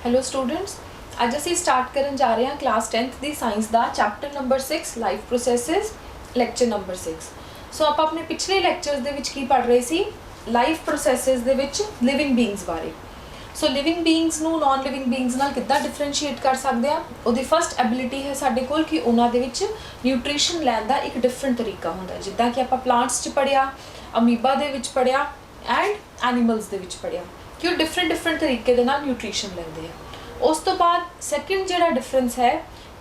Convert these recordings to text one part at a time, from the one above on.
Hello students, अज असी start करन जा रहे हैं क्लास 10th दी साइंस दा chapter number 6 life processes lecture number 6। So आप अपने पिछले लैक्चर्स दे विच की पढ़ रहे सी लाइफ प्रोसैसेस दे विच लिविंग बीइंग्स बारे। सो लिविंग बीइंग्स नू नॉन लिविंग बीइंग्स नाल किद्दां डिफरेंशिएट कर सकते हैं। उहदी फस्ट एबिलिटी है साडे कोल कि उन्हां दे विच न्यूट्रीशन लैण दा एक डिफरेंट तरीका हुंदा है, जिद्दां कि आपां प्लांट्स च पढ़िया, अमीबा दे विच पढ़िया एंड एनीमल्स दे विच पढ़िया कि वो डिफरेंट तरीके दे नाल न्यूट्रीशन लैंदे हैं। उस तो बाद सैकेंड जिहड़ा डिफरेंस है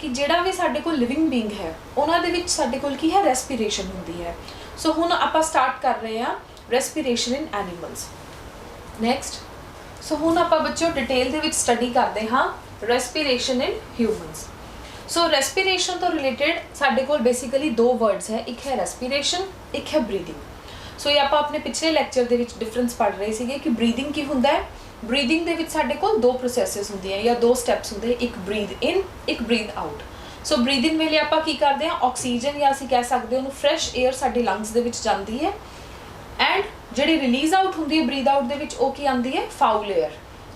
कि जिहड़ा भी साडे कोल लिविंग बीइंग है उन्हां दे विच साडे कोल की है रेस्पिरेशन हुंदी है। सो हुण आपां स्टार्ट कर रहे हैं रेस्पिरेशन इन एनीमल्स। नैक्सट सो हुण आपां बच्चों डिटेल दे विच स्टडी करते हाँ respiration in humans. So respiration तो रिलेटेड साडे कोल बेसिकली दो वर्ड्स है, एक है रेस्पिरेशन, एक है ब्रीदिंग। सो ये आप अपने पिछले लैक्चर दे विच डिफरेंस पढ़ रहे थे कि ब्रीदिंग की हुंदा है। ब्रीदिंग दे विच साडे कोल दो प्रोसैसेस हुंदे हैं या दो स्टैप्स हुंदे, एक ब्रीद इन एक breathe out. So breathe in वेले आपां की करते हैं ऑक्सीजन या असीं कह सकते हैं फ्रैश एयर साडे लंग्स दे विच जांदी है एंड जिहड़ी रिलीज आउट हुंदी है ब्रीद आउट दे विच ओह की आंदी है फाउल एयर,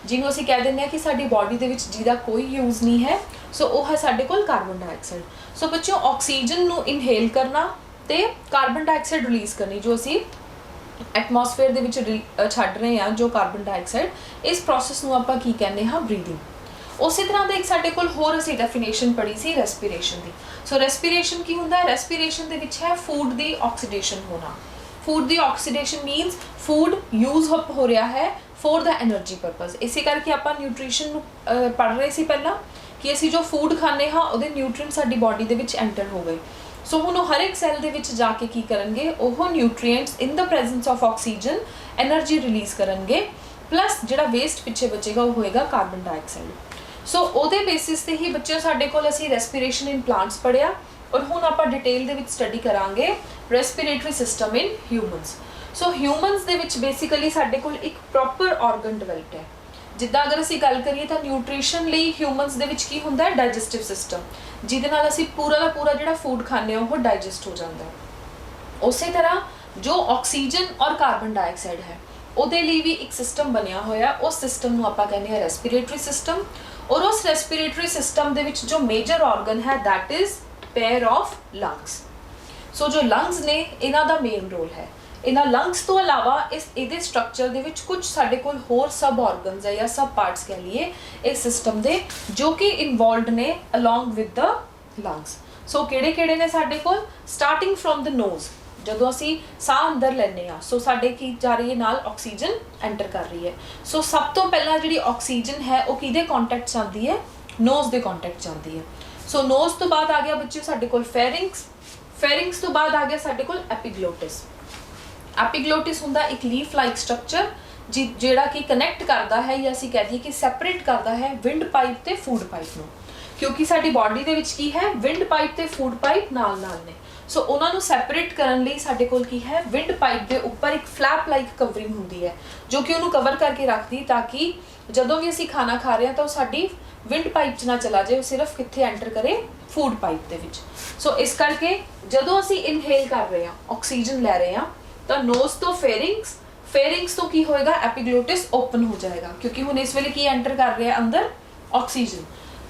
जिन्हों असीं कह दिंदे हैं कि साडी बॉडी दे विच जिहदा कोई यूज़ नहीं है। सो ओह है साडे कोल कार्बन डाइऑक्साइड। सो बच्चों ऑक्सीजन नू इनहेल करना ते कार्बन डाइऑक्साइड रिलीज करनी जो असीं एटमोसफेयर दे विच छड्ड रहे हैं जो कार्बन डाइऑक्साइड, इस प्रोसैस नूं आपां की कहने हाँ ब्रीदिंग। उसी तरह एक साडे कोल होर असीं डेफिनेशन पढ़ी सी रेस्पिरेशन दी। सो रेस्पिरेशन की हुंदा है, रेस्पिरेशन दे विच है फूड दी ऑक्सीडेशन होना। फूड दी ऑक्सीडेशन मीनस फूड यूज हो रहा है फॉर द एनर्जी पर्पज। इसी करके आपां न्यूट्रीशन नूं पढ़ रहे सी पहला कि असीं जो फूड खाने हाँ उहदे न्यूट्रिएंट साडी बॉडी दे विच एंटर हो गए। सो हुण हर एक सैल दे विच जाके की करनगे ओह nutrients in the presence of oxygen energy release करनगे, प्लस जिहड़ा वेस्ट पिछे बचेगा वो होएगा कार्बन डाइऑक्साइड। सो ओहदे बेसिस ते ही बच्चों साडे कोल असीं रेस्पिरेशन इन प्लांट्स पढ़िया और हुण आपां डिटेल दे विच स्टडी करांगे respiratory system in humans. So humans they which basically साडे कोल एक प्रॉपर ऑर्गन डिवेल्प्ड है। जिद्दां अगर असीं गल करिए तो न्यूट्रीशन लई ह्यूमनस दे विच की हुंदा है डाइजेस्टिव सिस्टम, जिहदे नाल असीं पूरा दा पूरा जिहड़ा फूड खाने वो डाइजेस्ट हो जाता है। उस तरह जो ऑक्सीजन और कार्बन डाइऑक्साइड है उहदे लई भी एक सिस्टम बनिया होया, उस सिस्टम नूं आपां कहने हैं रेस्पिरेटरी सिस्टम। और उस रेस्पिरेटरी सिस्टम दे विच जो मेजर ऑर्गन है that is pair of lungs. So जो लंग्स ने इन्हां दा मेन रोल है। इन्हां लंग्स तो अलावा इस इहदे स्ट्रक्चर दे विच कुछ साडे कोल होर सब ऑर्गन्स है या सब पार्ट्स कह लीए इस सिस्टम दे जो कि इन्वॉल्वड ने अलॉन्ग विद द लंग्स। सो किहड़े ने साडे कोल स्टार्टिंग फ्रॉम द नोज, जदों असीं साह अंदर लैने आ सो साडे की जा रही है नाल ऑक्सीजन एंटर कर रही है। सो सब तो पहला जिहड़ी ऑक्सीजन है वो किहदे कॉन्टैक्ट च आंदी है, नोज दे कॉन्टैक्ट च आंदी है। सो नोज तो बाद आ गया बच्चे साडे कोल फेरिंग्स, फेरिंग्स तो बाद आ गया साडे कोल एपीग्लोटिस। एपीग्लोटिस हुंदा एक लीफ लाइक स्ट्रक्चर जिहड़ा कि कनैक्ट करता है या असीं कह दईए कि सैपरेट करता है विंड पाइप ते फूड पाइप नूं, क्योंकि साडी बॉडी दे विच की है विंड पाइप ते फूड पाइप नाल ने। सो उन्हां नूं सैपरेट करन लई साडे कोल की है विंड पाइप दे उपर एक फ्लैप लाइक कवरिंग हुंदी है जो कि उन्होंने कवर करके रखती ताकि जदों भी असीं खाना खा रहे हैं तो साडी विंड पाइप च ना चला जाए, सिर्फ कित्थे एंटर करे फूड पाइप दे विच। सो इस करके जदों असीं इनहेल कर रहे हैं ऑक्सीजन लै रहे हैं तो नोज तो फेरिंग्स, फेरिंग्स तो की होएगा एपीग्लोटिस ओपन हो जाएगा क्योंकि हुण इस वेले की एंटर कर रहे हैं अंदर ऑक्सीजन।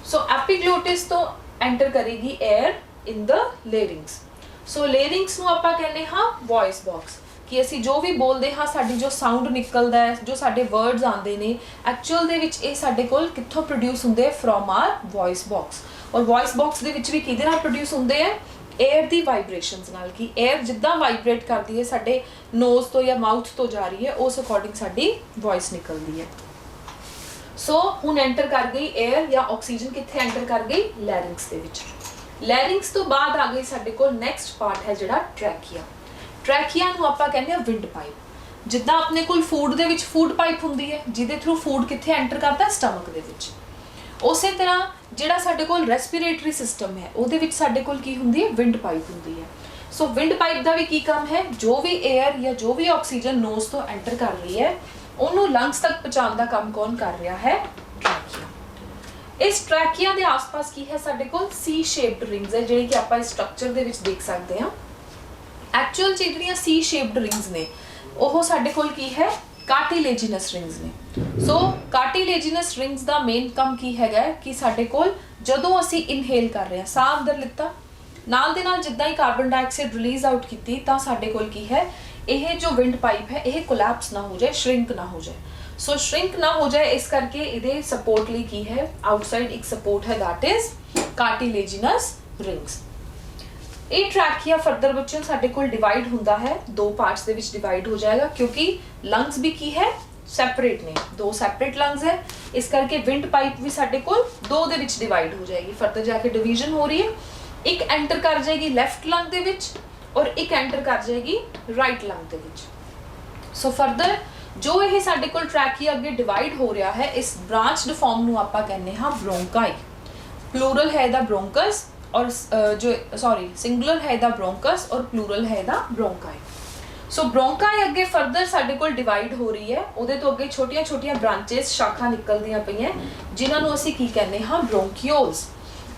सो एपीग्लोटिस तो एंटर करेगी air in the larynx. So larynx नूं आपां कहने हाँ वॉइस बॉक्स कि असीं जो भी बोलते हाँ साडी जो साउंड निकलदा है जो साडे वर्ड्स आंदे ने एक्चुअल दे विच इह साडे कोल कित्थों प्रोड्यूस हुंदे फ्रॉम आर वॉइस बॉक्स। और वॉइस बॉक्स दे विच भी किहदे नाल प्रोड्यूस हुंदे है एयर दी वाइब्रेशनस नाल कि एयर जिद्दां वाइब्रेट करती है साडे नोज तो या माउथ तो जा रही है उस अकॉर्डिंग साडी वॉइस निकलती है। सो हुण एंटर कर गई एयर या ऑक्सीजन कित्थे एंटर कर गई लैरिंग्स दे विच। लैरिंग्स तो बाद आ गई साडे कोल नैक्सट पार्ट है जिहड़ा ट्रैकिया। ट्रैकिया नूं आपां कहंदे आ विंड पाइप। जिद्दां अपने कोल फूड दे विच फूड पाइप हुंदी है जिहदे थ्रू फूड कित्थे एंटर करदा स्टमक दे विच, उसे तरह जिहड़ा साडे कोल रेस्पिरेटरी सिस्टम है उहदे विच साडे कोल की हुंदी है विंड पाइप हुंदी है। सो विंड पाइप दा भी की काम है, जो भी एयर या जो भी ऑक्सीजन नोज तो एंटर कर रही है उन्होंने लंग्स तक पहुंचाने का काम कौन कर रहा है, ट्रैकिया। इस ट्रैकिया के आसपास की है साडे कोल सी शेप्ड रिंग्स है जिहड़ी कि आपां इस स्ट्रक्चर दे विच देख सकते हैं। एक्चुअल जिहड़ियां सी शेप्ड रिंग्स ने ओह साडे कोल की है ਕਾਰਟਿਲੇਜੀਨਸ ਰਿੰਗਸ ਨੇ। ਸੋ ਕਾਰਟਿਲੇਜੀਨਸ ਰਿੰਗਸ ਦਾ ਮੇਨ ਕੰਮ ਕੀ ਹੈਗਾ ਕਿ ਸਾਡੇ ਕੋਲ ਜਦੋਂ ਅਸੀਂ ਇਨਹੇਲ ਕਰ ਰਹੇ ਹਾਂ, ਸਾਹ ਅੰਦਰ ਲਿੱਤਾ, ਨਾਲ ਦੇ ਨਾਲ ਜਿੱਦਾਂ ਹੀ ਕਾਰਬਨ ਡਾਈਆਕਸਾਈਡ ਰਿਲੀਜ਼ ਆਊਟ ਕੀਤੀ ਤਾਂ ਸਾਡੇ ਕੋਲ ਕੀ ਹੈ, ਇਹ ਜੋ ਵਿੰਡ ਪਾਈਪ ਹੈ ਇਹ ਕੋਲੈਪਸ ਨਾ ਹੋ ਜਾਏ, ਸ਼੍ਰਿੰਕ ਨਾ ਹੋ ਜਾਏ। ਸੋ ਸ਼੍ਰਿੰਕ ਨਾ ਹੋ ਜਾਏ ਇਸ ਕਰਕੇ ਇਹਦੇ ਸਪੋਰਟ ਲਈ ਕੀ ਹੈ, ਆਊਟਸਾਈਡ ਇੱਕ ਸਪੋਰਟ ਹੈ, ਦੈਟ ਇਜ਼ ਕਾਰਟਿਲੇਜੀਨਸ ਰਿੰਗਸ। ਇਹ ਟ੍ਰੈਕੀਆ ਫਰਦਰ ਬੱਚਿਓ ਸਾਡੇ ਕੋਲ ਡਿਵਾਈਡ ਹੁੰਦਾ ਹੈ, ਦੋ ਪਾਰਟਸ ਦੇ ਵਿੱਚ ਡਿਵਾਈਡ ਹੋ ਜਾਏਗਾ ਕਿਉਂਕਿ ਲੰਗਸ ਵੀ ਕੀ ਹੈ, ਸੈਪਰੇਟ ਨੇ, ਦੋ ਸੈਪਰੇਟ ਲੰਗਸ ਹੈ, ਇਸ ਕਰਕੇ ਵਿੰਡ ਪਾਈਪ ਵੀ ਸਾਡੇ ਕੋਲ ਦੋ ਦੇ ਵਿੱਚ ਡਿਵਾਈਡ ਹੋ ਜਾਏਗੀ। ਫਰਦਰ ਜਾ ਕੇ ਡਿਵੀਜ਼ਨ ਹੋ ਰਹੀ ਹੈ, ਇੱਕ ਐਂਟਰ ਕਰ ਜਾਏਗੀ ਲੈਫਟ ਲੰਗ ਦੇ ਵਿੱਚ ਔਰ ਇੱਕ ਐਂਟਰ ਕਰ ਜਾਏਗੀ ਰਾਈਟ ਲੰਗ ਦੇ ਵਿੱਚ। ਸੋ ਫਰਦਰ ਜੋ ਇਹ ਸਾਡੇ ਕੋਲ ਟ੍ਰੈਕੀਆ ਅੱਗੇ ਡਿਵਾਈਡ ਹੋ ਰਿਹਾ ਹੈ, ਇਸ ਬ੍ਰਾਂਚਡ ਫਾਰਮ ਨੂੰ ਆਪਾਂ ਕਹਿੰਦੇ ਹਾਂ ਬ੍ਰੋਂਕਾਈ। प्लूरल है दा ब्रोंकस और जो सॉरी सिंगुलर है दा ब्रोंकस और प्लूरल है दा ब्रोंकाई। सो ब्रोंकाई अगे फर्दर साडे कोल डिवाइड हो रही है, उहदे तो अगे छोटियां-छोटियां ब्रांचेस शाखा निकलदियां पईयां जिन्हां नूं असीं की कहने हां ब्रोंकियोल्स।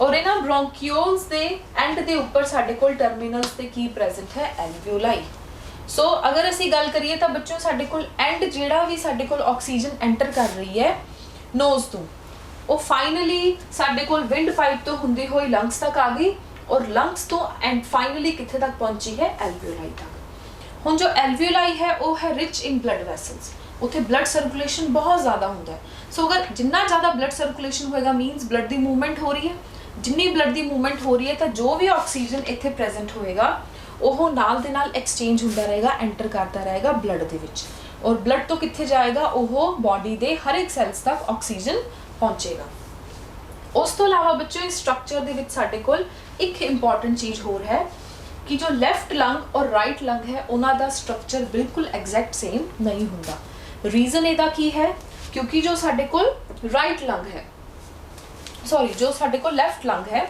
और इन्हां ब्रोंकियोल्स दे एंड दे उपर साडे कोल टर्मिनल्स ते की प्रेजेंट है, एल्वियोलाई। सो अगर असीं गल करिए तां बच्चों साडे कोल एंड जिहड़ा भी साडे कोल ऑक्सीजन एंटर कर रही है नोज तो ਉਹ ਫਾਈਨਲੀ ਸਾਡੇ ਕੋਲ ਵਿੰਡ ਪਾਈਪ ਤੋਂ ਹੁੰਦੀ ਹੋਈ ਲੰਗਸ ਤੱਕ ਆ ਗਈ ਔਰ ਲੰਗਸ ਤੋਂ ਐਂਡ ਫਾਈਨਲੀ ਕਿੱਥੇ ਤੱਕ ਪਹੁੰਚੀ ਹੈ, ਐਲਵੀਓਲਾਈ ਤੱਕ। ਹੁਣ ਜੋ ਐਲਵੀਓਲਾਈ ਹੈ ਉਹ ਹੈ ਰਿਚ ਇਨ ਬਲੱਡ ਵੈਸਲਸ, ਉੱਥੇ ਬਲੱਡ ਸਰਕੂਲੇਸ਼ਨ ਬਹੁਤ ਜ਼ਿਆਦਾ ਹੁੰਦਾ ਹੈ। ਸੋ ਅਗਰ ਜਿੰਨਾ ਜ਼ਿਆਦਾ ਬਲੱਡ ਸਰਕੂਲੇਸ਼ਨ ਹੋਏਗਾ ਮੀਨਸ ਬਲੱਡ ਦੀ ਮੂਵਮੈਂਟ ਹੋ ਰਹੀ ਹੈ, ਜਿੰਨੀ ਬਲੱਡ ਦੀ ਮੂਵਮੈਂਟ ਹੋ ਰਹੀ ਹੈ ਤਾਂ ਜੋ ਵੀ ਆਕਸੀਜਨ ਇੱਥੇ ਪ੍ਰੈਜ਼ੈਂਟ ਹੋਏਗਾ ਉਹ ਨਾਲ ਦੇ ਨਾਲ ਐਕਸਚੇਂਜ ਹੁੰਦਾ ਰਹੇਗਾ, ਐਂਟਰ ਕਰਦਾ ਰਹੇਗਾ ਬਲੱਡ ਦੇ ਵਿੱਚ ਔਰ ਬਲੱਡ ਤੋਂ ਕਿੱਥੇ ਜਾਏਗਾ, ਉਹ ਬਾਡੀ ਦੇ ਹਰ ਇੱਕ ਸੈਲਸ ਤੱਕ ਆਕਸੀਜਨ ਪਹੁੰਚੇਗਾ। ਉਸ ਤੋਂ ਇਲਾਵਾ ਬੱਚਿਓ ਇਸ ਸਟਰਕਚਰ ਦੇ ਵਿੱਚ ਸਾਡੇ ਕੋਲ ਇੱਕ ਇੰਪੋਰਟੈਂਟ ਚੀਜ਼ ਹੋਰ ਹੈ ਕਿ ਜੋ ਲੈਫਟ ਲੰਗ ਔਰ ਰਾਈਟ ਲੰਗ ਹੈ ਉਹਨਾਂ ਦਾ ਸਟਰਕਚਰ ਬਿਲਕੁਲ ਐਗਜ਼ੈਕਟ ਸੇਮ ਨਹੀਂ ਹੁੰਦਾ। ਰੀਜ਼ਨ ਇਹਦਾ ਕੀ ਹੈ, ਕਿਉਂਕਿ ਜੋ ਸਾਡੇ ਕੋਲ ਰਾਈਟ ਲੰਗ ਹੈ ਸੌਰੀ ਜੋ ਸਾਡੇ ਕੋਲ ਲੈਫਟ ਲੰਗ ਹੈ,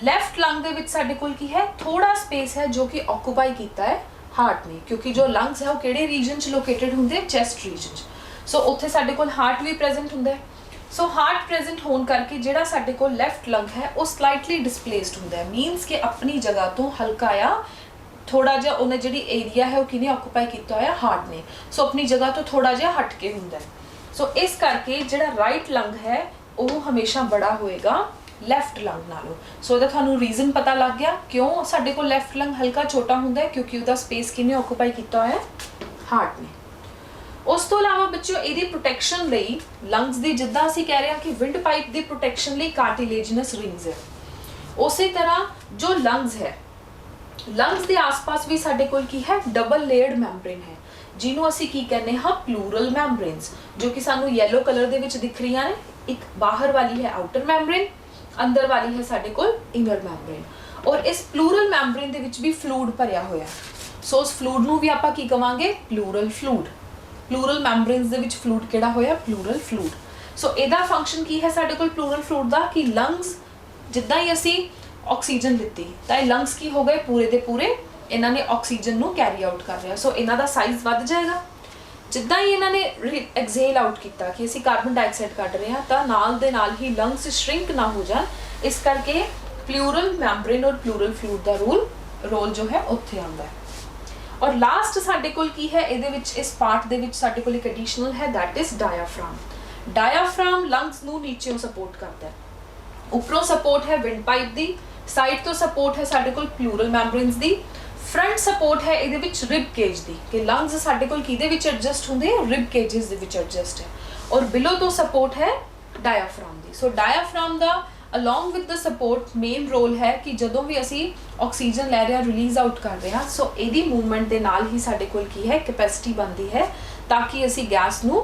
ਲੈਫਟ ਲੰਗ ਦੇ ਵਿੱਚ ਸਾਡੇ ਕੋਲ ਕੀ ਹੈ, ਥੋੜਾ ਸਪੇਸ ਹੈ ਜੋ ਕਿ ਆਕੂਪਾਈ ਕੀਤਾ ਹੈ ਹਾਰਟ ਨੇ, ਕਿਉਂਕਿ ਜੋ ਲੰਗਸ ਹੈ ਉਹ ਕਿਹੜੇ ਰੀਜਨ 'ਚ ਲੋਕੇਟਡ ਹੁੰਦੇ, ਚੈਸਟ ਰੀਜਨ 'ਚ। ਸੋ ਉੱਥੇ ਸਾਡੇ ਕੋਲ ਹਾਰਟ ਵੀ ਪ੍ਰੈਜ਼ੈਂਟ ਹੁੰਦਾ ਹੈ। ਸੋ ਹਾਰਟ ਪ੍ਰੈਜ਼ੈਂਟ ਹੋਣ ਕਰਕੇ ਜਿਹੜਾ ਸਾਡੇ ਕੋਲ ਲੈਫਟ ਲੰਗ ਹੈ ਉਹ ਸਲਾਈਟਲੀ ਡਿਸਪਲੇਸਡ ਹੁੰਦਾ ਹੈ, ਮੀਨਸ ਕਿ ਆਪਣੀ ਜਗ੍ਹਾ ਤੋਂ ਹਲਕਾ ਆ ਥੋੜਾ ਜਿਹਾ ਉਹਨੇ ਜਿਹੜੀ ਏਰੀਆ ਹੈ ਉਹ ਕਿਨੇ ਆਕੂਪਾਈ ਕੀਤਾ ਹੋਇਆ, ਹਾਰਟ ਨੇ। ਸੋ ਆਪਣੀ ਜਗ੍ਹਾ ਤੋਂ ਥੋੜਾ ਜਿਹਾ ਹਟ ਕੇ ਹੁੰਦਾ ਹੈ। ਸੋ ਇਸ ਕਰਕੇ ਜਿਹੜਾ ਰਾਈਟ ਲੰਗ ਹੈ ਉਹ ਹਮੇਸ਼ਾ ਬੜਾ ਹੋਏਗਾ ਲੈਫਟ ਲੰਗ ਨਾਲੋਂ। ਸੋ ਇਹਦਾ ਤੁਹਾਨੂੰ ਰੀਜ਼ਨ ਪਤਾ ਲੱਗ ਗਿਆ ਕਿਉਂ ਸਾਡੇ ਕੋਲ ਲੈਫਟ ਲੰਗ ਹਲਕਾ ਛੋਟਾ ਹੁੰਦਾ ਹੈ, ਕਿਉਂਕਿ ਉਹਦਾ ਸਪੇਸ ਕਿਨੇ ਆਕੂਪਾਈ ਕੀਤਾ ਹੋਇਆ, ਹਾਰਟ ਨੇ। ਉਸ ਤੋਂ ਇਲਾਵਾ ਬੱਚਿਓ ਇਹਦੀ ਪ੍ਰੋਟੈਕਸ਼ਨ ਲਈ ਲੰਗਸ ਦੀ ਜਿੱਦਾਂ ਅਸੀਂ ਕਹਿ ਰਹੇ ਹਾਂ ਕਿ ਵਿੰਡ ਪਾਈਪ ਦੀ ਪ੍ਰੋਟੈਕਸ਼ਨ ਲਈ ਕਾਰਟਿਲੇਜਨਸ ਰਿੰਗਸ ਹੈ, ਉਸੇ ਤਰ੍ਹਾਂ ਜੋ ਲੰਗਸ ਹੈ, ਲੰਗਸ ਦੇ ਆਸ-ਪਾਸ ਵੀ ਸਾਡੇ ਕੋਲ ਕੀ ਹੈ, ਡਬਲ ਲੇਅਰਡ ਮੈਂਬਰੇਨ ਹੈ ਜਿਹਨੂੰ ਅਸੀਂ ਕੀ ਕਹਿੰਦੇ ਹਾਂ, ਪਲੂਰਲ ਮੈਂਬਰੇਨਸ, ਜੋ ਕਿ ਸਾਨੂੰ ਯੈਲੋ ਕਲਰ ਦੇ ਵਿੱਚ ਦਿਖ ਰਹੀਆਂ ਨੇ। ਇੱਕ ਬਾਹਰ ਵਾਲੀ ਹੈ ਆਊਟਰ ਮੈਂਬਰੇਨ, ਅੰਦਰ ਵਾਲੀ ਹੈ ਸਾਡੇ ਕੋਲ ਇਨਰ ਮੈਂਬਰੇਨ ਔਰ ਇਸ ਪਲੂਰਲ ਮੈਂਬਰੇਨ ਦੇ ਵਿੱਚ ਵੀ ਫਲੂਇਡ ਭਰਿਆ ਹੋਇਆ। ਸੋ ਉਸ ਫਲੂਇਡ ਨੂੰ ਵੀ ਆਪਾਂ ਕੀ ਕਵਾਂਗੇ, ਪਲੂਰਲ ਫਲੂਇਡ। ਪਲੂਰਲ ਮੈਂਬਰੇਨਸ ਦੇ ਵਿੱਚ ਫਲੂਇਡ ਕਿਹੜਾ ਹੋਇਆ, ਪਲੂਰਲ ਫਲੂਇਡ। ਸੋ ਇਹਦਾ ਫੰਕਸ਼ਨ ਕੀ ਹੈ ਸਾਡੇ ਕੋਲ ਪਲੂਰਲ ਫਲੂਇਡ ਦਾ, ਕਿ ਲੰਗਸ ਜਿੱਦਾਂ ਹੀ ਅਸੀਂ ਆਕਸੀਜਨ ਲਿੱਤੀ ਤਾਂ ਇਹ ਲੰਗਸ ਕੀ ਹੋ ਗਏ, ਪੂਰੇ ਦੇ ਪੂਰੇ ਇਹਨਾਂ ਨੇ ਆਕਸੀਜਨ ਨੂੰ ਕੈਰੀ ਆਊਟ ਕਰ ਰਿਹਾ। ਸੋ ਇਹਨਾਂ ਦਾ ਸਾਈਜ਼ ਵੱਧ ਜਾਏਗਾ। ਜਿੱਦਾਂ ਹੀ ਇਹਨਾਂ ਨੇ ਐਕਸੇਲ ਆਊਟ ਕੀਤਾ ਕਿ ਅਸੀਂ ਕਾਰਬਨ ਡਾਈਆਕਸਾਈਡ ਕੱਢ ਰਹੇ ਹਾਂ ਤਾਂ ਨਾਲ ਦੇ ਨਾਲ ਹੀ ਲੰਗਸ ਸ਼੍ਰਿੰਕ ਨਾ ਹੋ ਜਾਣ, ਇਸ ਕਰਕੇ ਪਲੂਰਲ ਮੈਂਬਰੇਨ ਔਰ ਪਲੂਰਲ ਫਲੂਇਡ ਦਾ ਰੋਲ ਜੋ ਹੈ ਉੱਥੇ ਆਉਂਦਾ ਹੈ। ਔਰ ਲਾਸਟ ਸਾਡੇ ਕੋਲ ਕੀ ਹੈ ਇਹਦੇ ਵਿੱਚ, ਇਸ ਪਾਰਟ ਦੇ ਵਿੱਚ ਸਾਡੇ ਕੋਲ ਇੱਕ ਐਡੀਸ਼ਨਲ ਹੈ, ਦੈਟ ਇਜ਼ ਡਾਇਆਫ੍ਰਾਮ। ਡਾਇਆਫ੍ਰਾਮ ਲੰਗਸ ਨੂੰ ਨੀਚੇੋਂ ਸਪੋਰਟ ਕਰਦਾ ਹੈ, ਉੱਪਰੋਂ ਸਪੋਰਟ ਹੈ ਵਿੰਡ ਪਾਈਪ ਦੀ, ਸਾਈਡ ਤੋਂ ਸਪੋਰਟ ਹੈ ਸਾਡੇ ਕੋਲ ਪਲੂਰਲ ਮੈਂਬਰੇਨਸ ਦੀ, ਫਰੰਟ ਸਪੋਰਟ ਹੈ ਇਹਦੇ ਵਿੱਚ ਰਿਬ ਕੇਜ ਦੀ, ਕਿ ਲੰਗਸ ਸਾਡੇ ਕੋਲ ਕਿਹਦੇ ਵਿੱਚ ਐਡਜਸਟ ਹੁੰਦੇ ਆ, ਰਿਬ ਕੇजेस ਦੇ ਵਿੱਚ ਐਡਜਸਟ ਹੈ। ਔਰ ਬਿਲੋ ਤੋਂ ਸਪੋਰਟ ਹੈ ਡਾਇਆਫ੍ਰਾਮ ਦੀ। ਸੋ ਡਾਇਆਫ੍ਰਾਮ ਦਾ along with the support main role ਹੈ ਕਿ ਜਦੋਂ ਵੀ ਅਸੀਂ ਆਕਸੀਜਨ ਲੈ ਰਹੇ ਹਾਂ, ਰਿਲੀਜ਼ ਆਊਟ ਕਰ ਰਹੇ ਹਾਂ, ਸੋ ਇਹਦੀ ਮੂਵਮੈਂਟ ਦੇ ਨਾਲ ਹੀ ਸਾਡੇ ਕੋਲ ਕੀ ਹੈ, ਕੈਪੈਸਿਟੀ ਬਣਦੀ ਹੈ ਤਾਂ ਕਿ ਅਸੀਂ ਗੈਸ ਨੂੰ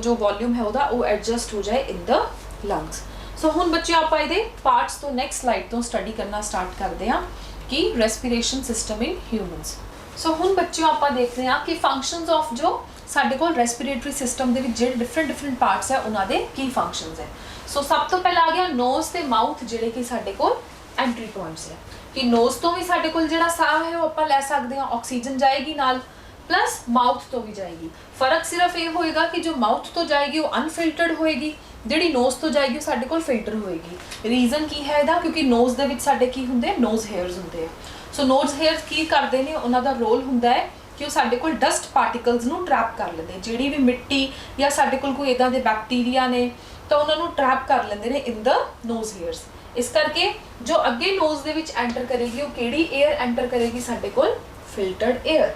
ਜੋ ਵੋਲਿਊਮ ਹੈ ਉਹਦਾ ਉਹ ਐਡਜਸਟ ਹੋ ਜਾਏ ਇਨ ਦ ਲੰਗਸ। ਸੋ ਹੁਣ ਬੱਚਿਓ ਆਪਾਂ ਇਹਦੇ ਪਾਰਟਸ ਤੋਂ ਨੈਕਸਟ ਸਲਾਈਡ ਤੋਂ ਸਟੱਡੀ ਕਰਨਾ ਸਟਾਰਟ ਕਰਦੇ ਹਾਂ ਕਿ ਰੈਸਪੀਰੇਸ਼ਨ ਸਿਸਟਮ ਇਨ ਹਿਊਮਨਸ। ਸੋ ਹੁਣ ਬੱਚਿਓ ਆਪਾਂ ਦੇਖਦੇ ਹਾਂ ਕਿ ਫੰਕਸ਼ਨਸ ਆਫ ਜੋ ਸਾਡੇ ਕੋਲ ਰੈਸਪੀਰੇਟਰੀ ਸਿਸਟਮ ਦੇ ਵਿੱਚ ਜਿਹੜੇ ਡਿਫਰੈਂਟ ਪਾਰਟਸ ਹੈ ਉਹਨਾਂ ਦੇ ਕੀ ਫੰਕਸ਼ਨਸ ਹੈ। ਸੋ ਸਭ ਤੋਂ ਪਹਿਲਾਂ ਆ ਗਿਆ ਨੋਜ਼ ਤੇ ਮਾਊਥ, ਜਿਹੜੇ ਕਿ ਸਾਡੇ ਕੋਲ ਐਂਟਰੀ ਪੁਆਇੰਟਸ ਹੈ ਕਿ ਨੋਜ਼ ਤੋਂ ਵੀ ਸਾਡੇ ਕੋਲ ਜਿਹੜਾ ਸਾਹ ਹੈ ਉਹ ਆਪਾਂ ਲੈ ਸਕਦੇ ਹਾਂ, ਆਕਸੀਜਨ ਜਾਏਗੀ ਨਾਲ, ਪਲੱਸ ਮਾਊਥ ਤੋਂ ਵੀ ਜਾਏਗੀ। ਫਰਕ ਸਿਰਫ ਇਹ ਹੋਏਗਾ ਕਿ ਜੋ ਮਾਊਥ ਤੋਂ ਜਾਏਗੀ ਉਹ ਅਨਫਿਲਟਰਡ ਹੋਏਗੀ, ਜਿਹੜੀ ਨੋਜ਼ ਤੋਂ ਜਾਏਗੀ ਉਹ ਸਾਡੇ ਕੋਲ ਫਿਲਟਰ ਹੋਏਗੀ। ਰੀਜ਼ਨ ਕੀ ਹੈ ਇਹਦਾ, ਕਿਉਂਕਿ ਨੋਜ਼ ਦੇ ਵਿੱਚ ਸਾਡੇ ਕੀ ਹੁੰਦੇ, ਨੋਜ਼ ਹੇਅਰਸ ਹੁੰਦੇ ਆ। ਸੋ ਨੋਜ਼ ਹੇਅਰਸ ਕੀ ਕਰਦੇ ਨੇ, ਉਹਨਾਂ ਦਾ ਰੋਲ ਹੁੰਦਾ ਹੈ कि साडे कोल डस्ट पार्टिकल्स नूं ट्रैप कर लेंदे, जिहड़ी भी मिट्टी या साडे कोल कोई इदां दे बैक्टीरिया ने तो उन्हां नूं ट्रैप कर लेंदे ने इन द नोज हेयर्स। इस करके जो अगे नोज दे विच एंटर करेगी वो किहड़ी एयर एंटर करेगी साडे कोल फिल्टर्ड एयर।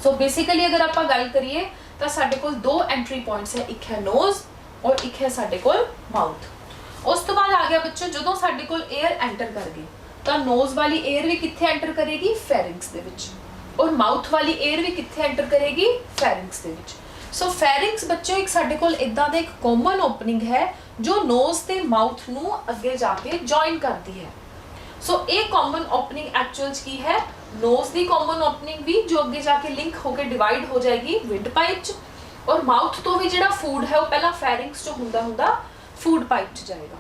सो बेसिकली अगर आपां गल करिए तो साडे कोल दो एंट्री पॉइंट्स है, एक है नोज और एक है साडे कोल माउथ। उस तो बाद आ गया बच्चों जदों साडे कोल एयर एंटर कर गई तो नोज वाली एयर भी कित्थे एंटर करेगी फेरिंग्स दे विच, और माउथ वाली एयर भी कित्थे एंटर करेगी फेरिंग्स दे विच। सो फेरिंग्स बच्चों एक साडे कोल इदां दा एक कॉमन ओपनिंग है जो नोज ते माउथ नूं अगे जाके जॉइन करती है। सो ये कॉमन ओपनिंग एक्चुअल की है नोज दी कॉमन ओपनिंग भी जो अगे जाके लिंक होकर डिवाइड हो जाएगी विंड पाइप च, और माउथ तो भी जिहड़ा फूड है वो पहला फेरिंग्स च हुंदा फूड पाइप च जाएगा।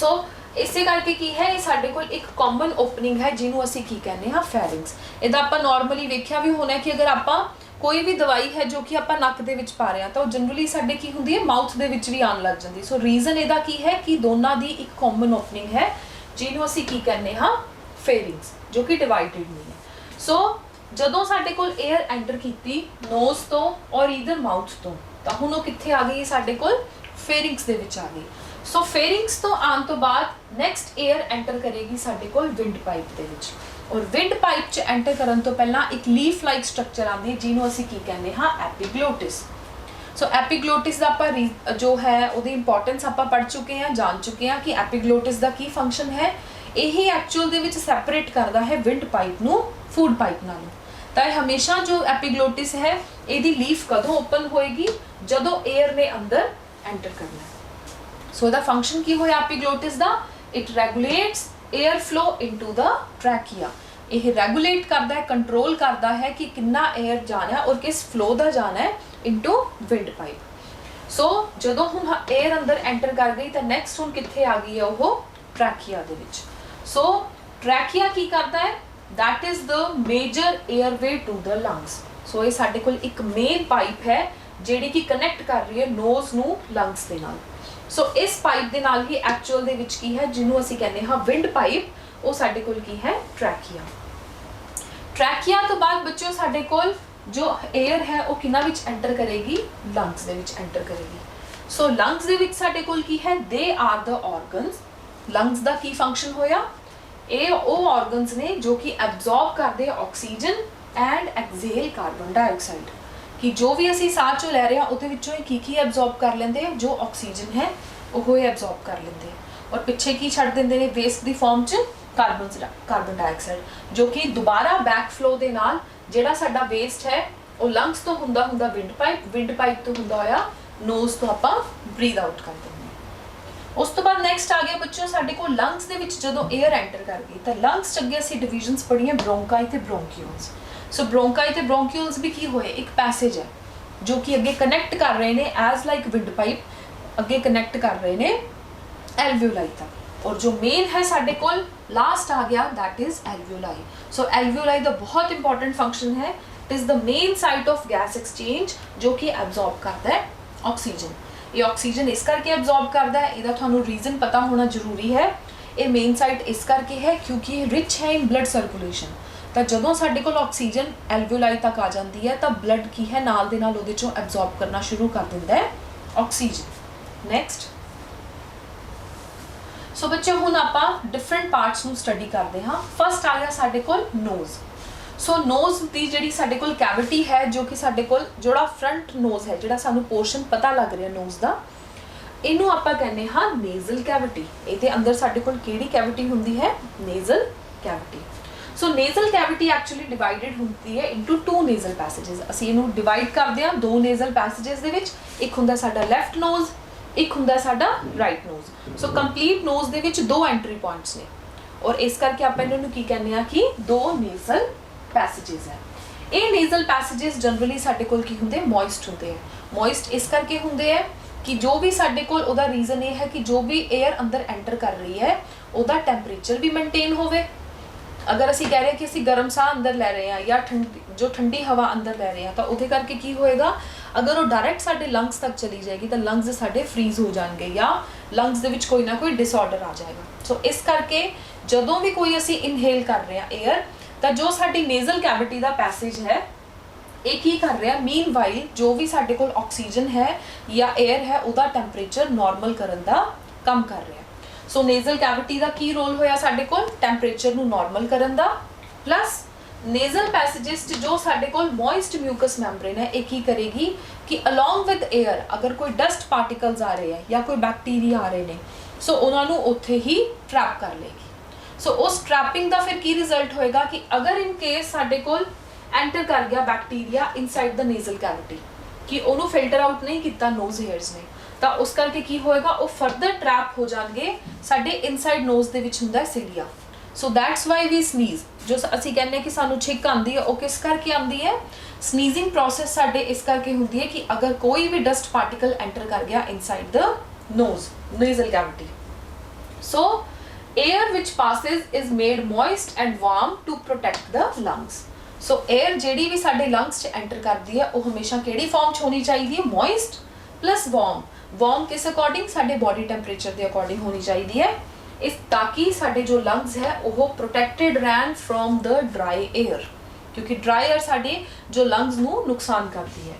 सो इसे करके की है ये साडे कोल एक कॉमन ओपनिंग है जिन्हों असीं की कहने हाँ फेरिंग्स। इहदा आपां नॉर्मली वेख्या भी होना कि अगर आपां कोई भी दवाई है जो कि आपां नक दे विच पा रहे हैं तो जनरली साडे की हुंदी है माउथ दे विच भी आन लग जाती। सो रीजन इहदा की है कि दोनों दी एक कॉमन ओपनिंग है जिन्हों असीं की कहने हाँ फेरिंग्स, जो कि डिवाइडेड नहीं है। सो जदों साडे कोल एयर एंटर कीती नोज तो और ईदर माउथ तो हुण वो कित्थे आ गई साडे कोल फेरिंग्स दे विच आ गई। सो फेरिंग्स तो आने तो बाद नैक्सट एयर एंटर करेगी साडे कोल विंड पाइप दे विच, और विंड पाइप च एंटर करन तो पहला एक लीफ लाइक स्ट्रक्चर आती है जिन्हों असीं की कहने हाँ एपीग्लोटिस। सो एपीग्लोटिस दा आपां जो है उहदी इंपॉर्टेंस आपां पढ़ चुके हैं, जान चुके हैं कि एपीग्लोटिस दा की फंक्शन है। यही एक्चुअल दे विच सैपरेट करता है विंड पाइप नूं फूड पाइप नालों। तो हमेशा जो एपीग्लोटिस है इहदी लीफ कदों ओपन होएगी जदों एयर ने अंदर एंटर करना है। सो द फंक्शन की होया एपीग्लोटिस दा, it regulates air flow into the trachea. यह रेगुलेट करता है, कंट्रोल करता है कि कितना एयर जाना है और किस फ्लो दा जाना है इनटू विंड पाइप। सो जदों हुण एयर अंदर एंटर कर गई तो नैक्सट हुण कित्थे आ गई है वो ट्रैकिया दे विच। सो ट्रैकिया की करता है that is the major airway to the lungs. So ये साडे कोल एक मेन पाइप है जिहड़ी कि कनैक्ट कर रही है नोज नूं लंग्स दे नाल। सो इस पाइप दे नाल ही एक्चुअल दे विच की है जिन्हों असीं कहने हाँ विंड पाइप, वो साडे कोल की है ट्रैकिया। ट्रैकिया तो बाद बच्चों साडे कोल जो एयर है वो किना विच एंटर करेगी लंग्स दे विच एंटर करेगी। सो लंग्स दे विच साडे कोल की है they are the organs. Lungs दा की फंक्शन होया ये वो ऑर्गन्स ने जो कि एब्जॉर्ब करते oxygen and expel carbon dioxide, कि जो भी असीं साह चो लै रहे हैं उहदे विचों की एब्जॉर्ब कर लेंदे हैं, जो ऑक्सीजन है वो एब्जॉर्ब कर लेंदे हैं, और पिछे की छड्ड दिंदे ने वेस्ट दी फॉर्म च कार्बन डाइऑक्साइड, जो कि दोबारा बैक फ्लो दे नाल जिहड़ा साडा वेस्ट है वो लंग्स तो हुंदा विंड पाइप तो हुंदा होया नोज तो आपां ब्रीथ आउट कर दिंदे। उस तो बाद नैक्सट आ गया बच्चों साडे कोल लंग्स दे विच जदों एयर एंटर कर गई तो लंग्स च अगे असीं डिविजन्स पढ़ियां ब्रोंकाई ते ब्रोंक्यूल्स। सो ब्रोंकाई ते ब्रोंक्यूल्स भी की होए एक पैसेज है जो कि अगे कनैक्ट कर रहे हैं एज लाइक विंड पाइप, अगे कनैक्ट कर रहे हैं एल्वियोलाई तक, और जो मेन है साडे कोल लास्ट आ गया that is alveoli. So alveoli दा बहुत इंपॉर्टेंट फंक्शन है, it is the main site of gas exchange जो कि एब्जॉर्ब करता है ऑक्सीजन। ये ऑक्सीजन इस करके एब्जॉर्ब करता है, इहदा तुहानू रीजन पता होना जरूरी है। ये मेन साइट इस करके है क्योंकि ये रिच है इन ब्लड सर्कुलेशन, तो जदों साडे कोल ऑक्सीजन एल्वियोलाई तक आ जाती है तो ब्लड की है नाल दे नाल उहदे चों एब्जॉर्ब करना शुरू कर दिंदा है ऑक्सीजन। नैक्सट सो बच्चे हुण आपां डिफरेंट पार्ट्स नूं स्टडी करते हाँ। फर्स्ट आ गया साडे कोल नोज। सो नोज की जिहड़ी साडे कोल कैविटी है जो कि साडे कोल जोड़ा फ्रंट नोज है जिहड़ा सानू पोर्शन पता लग रहा नोज दा, इनू आपां कहने हाँ नेजल कैविटी। इहदे अंदर साडे कोल किहड़ी कैविटी हुंदी है नेजल कैविटी। सो नेजल कैविटी एक्चुअली डिवाइडेड होती है इनटू टू नेजल पैसेजेस। असीं इनू डिवाइड करदे हां दो नेजल पैसेजेस दे विच, एक हुंदा साडा लैफ्ट नोज, एक हुंदा साडा right nose. So complete nose दे विच दो एंट्री पॉइंट्स ने, और इस करके आपां इन्हां नूं की कहने आ कि दो नेजल पैसेजेस है। ये नेजल पैसेजेस जनरली साडे कोल की हुंदे मॉइस्ट हुंदे हैं। मॉइस्ट इस करके हुंदे हैं कि जो भी साडे कोल उहदा रीजन ये है कि जो भी एयर अंदर एंटर कर रही है उहदा टैंपरेचर भी मेनटेन होवे। अगर असीं कह रहे हैं कि असीं गर्म साह अंदर लै रहे हैं या ठंडी हवा अंदर लै रहे हैं तो उहदे करके की होएगा, अगर वो डायरैक्ट साडे लंग्स तक चली जाएगी तो लंग्स साडे फ्रीज हो जाएंगे या लंग्स दे विच कोई ना कोई डिसऑर्डर आ जाएगा। सो इस करके जदों भी कोई असीं इनहेल कर रहे हैं एयर ਤਾਂ ਜੋ ਸਾਡੀ ਨੇਜ਼ਲ ਕੈਵਿਟੀ ਦਾ ਪੈਸੇਜ ਹੈ ਇਹ ਕੀ ਕਰ ਰਿਹਾ, ਮੀਨਵਾਈਲ ਜੋ ਵੀ ਸਾਡੇ ਕੋਲ ਆਕਸੀਜਨ ਹੈ ਜਾਂ 에ਅਰ ਹੈ ਉਹਦਾ ਟੈਂਪਰੇਚਰ ਨਾਰਮਲ ਕਰਨ ਦਾ ਕੰਮ ਕਰ ਰਿਹਾ। ਸੋ ਨੇਜ਼ਲ ਕੈਵਿਟੀ ਦਾ ਕੀ ਰੋਲ ਹੋਇਆ ਸਾਡੇ ਕੋਲ, ਟੈਂਪਰੇਚਰ ਨੂੰ ਨਾਰਮਲ ਕਰਨ ਦਾ, ਪਲੱਸ ਨੇਜ਼ਲ ਪੈਸੇजेस ਜੋ ਸਾਡੇ ਕੋਲ ਮੋਇਸਟ ਮਿਊਕਸ ਮੈਂਬਰੇਨ ਹੈ ਇਹ ਕੀ ਕਰੇਗੀ ਕਿ ਅਲੋਂਗ ਵਿਦ 에ਅਰ ਅਗਰ ਕੋਈ ਡਸਟ ਪਾਰਟੀਕਲਸ ਆ ਰਹੇ ਹੈ ਜਾਂ ਕੋਈ ਬੈਕਟੀਰੀਆ ਆ ਰਹੇ ਨੇ ਸੋ ਉਹਨਾਂ ਨੂੰ ਉੱਥੇ ਹੀ ਟਰੈਪ ਕਰ ਲੇਗੀ। ਸੋ ਉਸ ਟਰੈਪਿੰਗ ਦਾ ਫਿਰ ਕੀ ਰਿਜ਼ਲਟ ਹੋਏਗਾ ਕਿ ਅਗਰ ਇਨ ਕੇਸ ਸਾਡੇ ਕੋਲ ਐਂਟਰ ਕਰ ਗਿਆ ਬੈਕਟੀਰੀਆ ਇਨਸਾਈਡ ਦ ਨੇਜ਼ਲ ਕੈਵਿਟੀ ਕਿ ਉਹਨੂੰ ਫਿਲਟਰ ਆਊਟ ਨਹੀਂ ਕੀਤਾ ਨੋਜ਼ ਹੇਅਰਸ ਨੇ, ਤਾਂ ਉਸ ਕਰਕੇ ਕੀ ਹੋਏਗਾ ਉਹ ਫਰਦਰ ਟਰੈਪ ਹੋ ਜਾਣਗੇ ਸਾਡੇ ਇਨਸਾਈਡ ਨੋਜ਼ ਦੇ ਵਿੱਚ ਹੁੰਦਾ ਸਿਲੀਆ। ਸੋ ਦੈਟਸ ਵਾਈ ਵੀ ਸਨੀਜ਼, ਜੋ ਅਸੀਂ ਕਹਿੰਦੇ ਕਿ ਸਾਨੂੰ ਛਿੱਕ ਆਉਂਦੀ ਹੈ ਉਹ ਕਿਸ ਕਰਕੇ ਆਉਂਦੀ ਹੈ, ਸਨੀਜ਼ਿੰਗ ਪ੍ਰੋਸੈਸ ਸਾਡੇ ਇਸ ਕਰਕੇ ਹੁੰਦੀ ਹੈ ਕਿ ਅਗਰ ਕੋਈ ਵੀ ਡਸਟ ਪਾਰਟੀਕਲ ਐਂਟਰ ਕਰ ਗਿਆ inside the nose nasal cavity. So air which passes is made moist and warm to protect the lungs। So air ਜਿਹੜੀ ਵੀ ਸਾਡੇ ਲੰਗਸ 'ਚ ਐਂਟਰ ਕਰਦੀ ਹੈ ਉਹ ਹਮੇਸ਼ਾ ਕਿਹੜੀ ਫਾਰਮ 'ਚ ਹੋਣੀ ਚਾਹੀਦੀ ਹੈ, ਮੋਇਸਟ ਪਲੱਸ ਵਾਰਮ। ਵਾਰਮ ਕਿਸ ਅਕੋਰਡਿੰਗ, ਸਾਡੇ ਬੋਡੀ ਟੈਂਪਰੇਚਰ ਦੇ ਅਕੋਰਡਿੰਗ ਹੋਣੀ ਚਾਹੀਦੀ ਹੈ, ਇਸ ਤਾਂ ਕਿ ਸਾਡੇ ਜੋ ਲੰਗਸ ਹੈ ਉਹ ਪ੍ਰੋਟੈਕਟਡ ਰਹਿਣ ਫਰੋਮ ਦ ਡਰਾਈ 에ਅਰ, ਕਿਉਂਕਿ ਡਰਾਈ 에ਅਰ ਸਾਡੇ ਜੋ ਲੰਗਸ ਨੂੰ ਨੁਕਸਾਨ ਕਰਦੀ ਹੈ।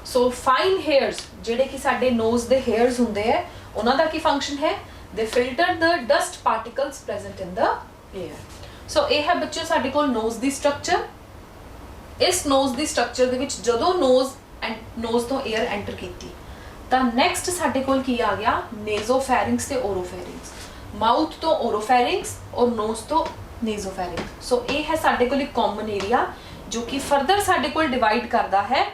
ਸੋ ਫਾਈਨ ਹੇਅਰਸ ਜਿਹੜੇ ਕਿ ਸਾਡੇ ਨੋਜ਼ ਦੇ ਹੇਅਰਸ ਹੁੰਦੇ ਹੈ ਉਹਨਾਂ ਦਾ ਕੀ ਫੰਕਸ਼ਨ ਹੈ, they filter the dust particles present in the air। ਸੋ ਇਹ ਹੈ ਬੱਚਿਓ ਸਾਡੇ ਕੋਲ ਨੋਜ਼ ਦੀ ਸਟਰਕਚਰ। ਇਸ ਨੋਜ਼ ਦੀ ਸਟਰਕਚਰ ਦੇ ਵਿੱਚ ਜਦੋਂ ਨੋਜ਼ ਤੋਂ 에ਅਰ ਐਂਟਰ ਕੀਤੀ ਤਾਂ ਨੈਕਸਟ ਸਾਡੇ ਕੋਲ ਕੀ ਆ ਗਿਆ, ਨੇਜ਼ੋਫੈਰਿੰਗਸ ਤੇ ਓਰੋਫੈਰਿੰਗਸ, ਮਾਊਥ ਤੋਂ ਓਰੋਫੈਰਿੰਗਸ ਔਰ ਨੋਜ਼ ਤੋਂ ਨੇਜ਼ੋਫੈਰਿੰਗਸ। ਸੋ ਇਹ ਹੈ ਸਾਡੇ ਕੋਲ ਇੱਕ ਕਾਮਨ ਏਰੀਆ ਜੋ ਕਿ ਫਰਦਰ ਸਾਡੇ ਕੋਲ ਡਿਵਾਈਡ ਕਰਦਾ ਹੈ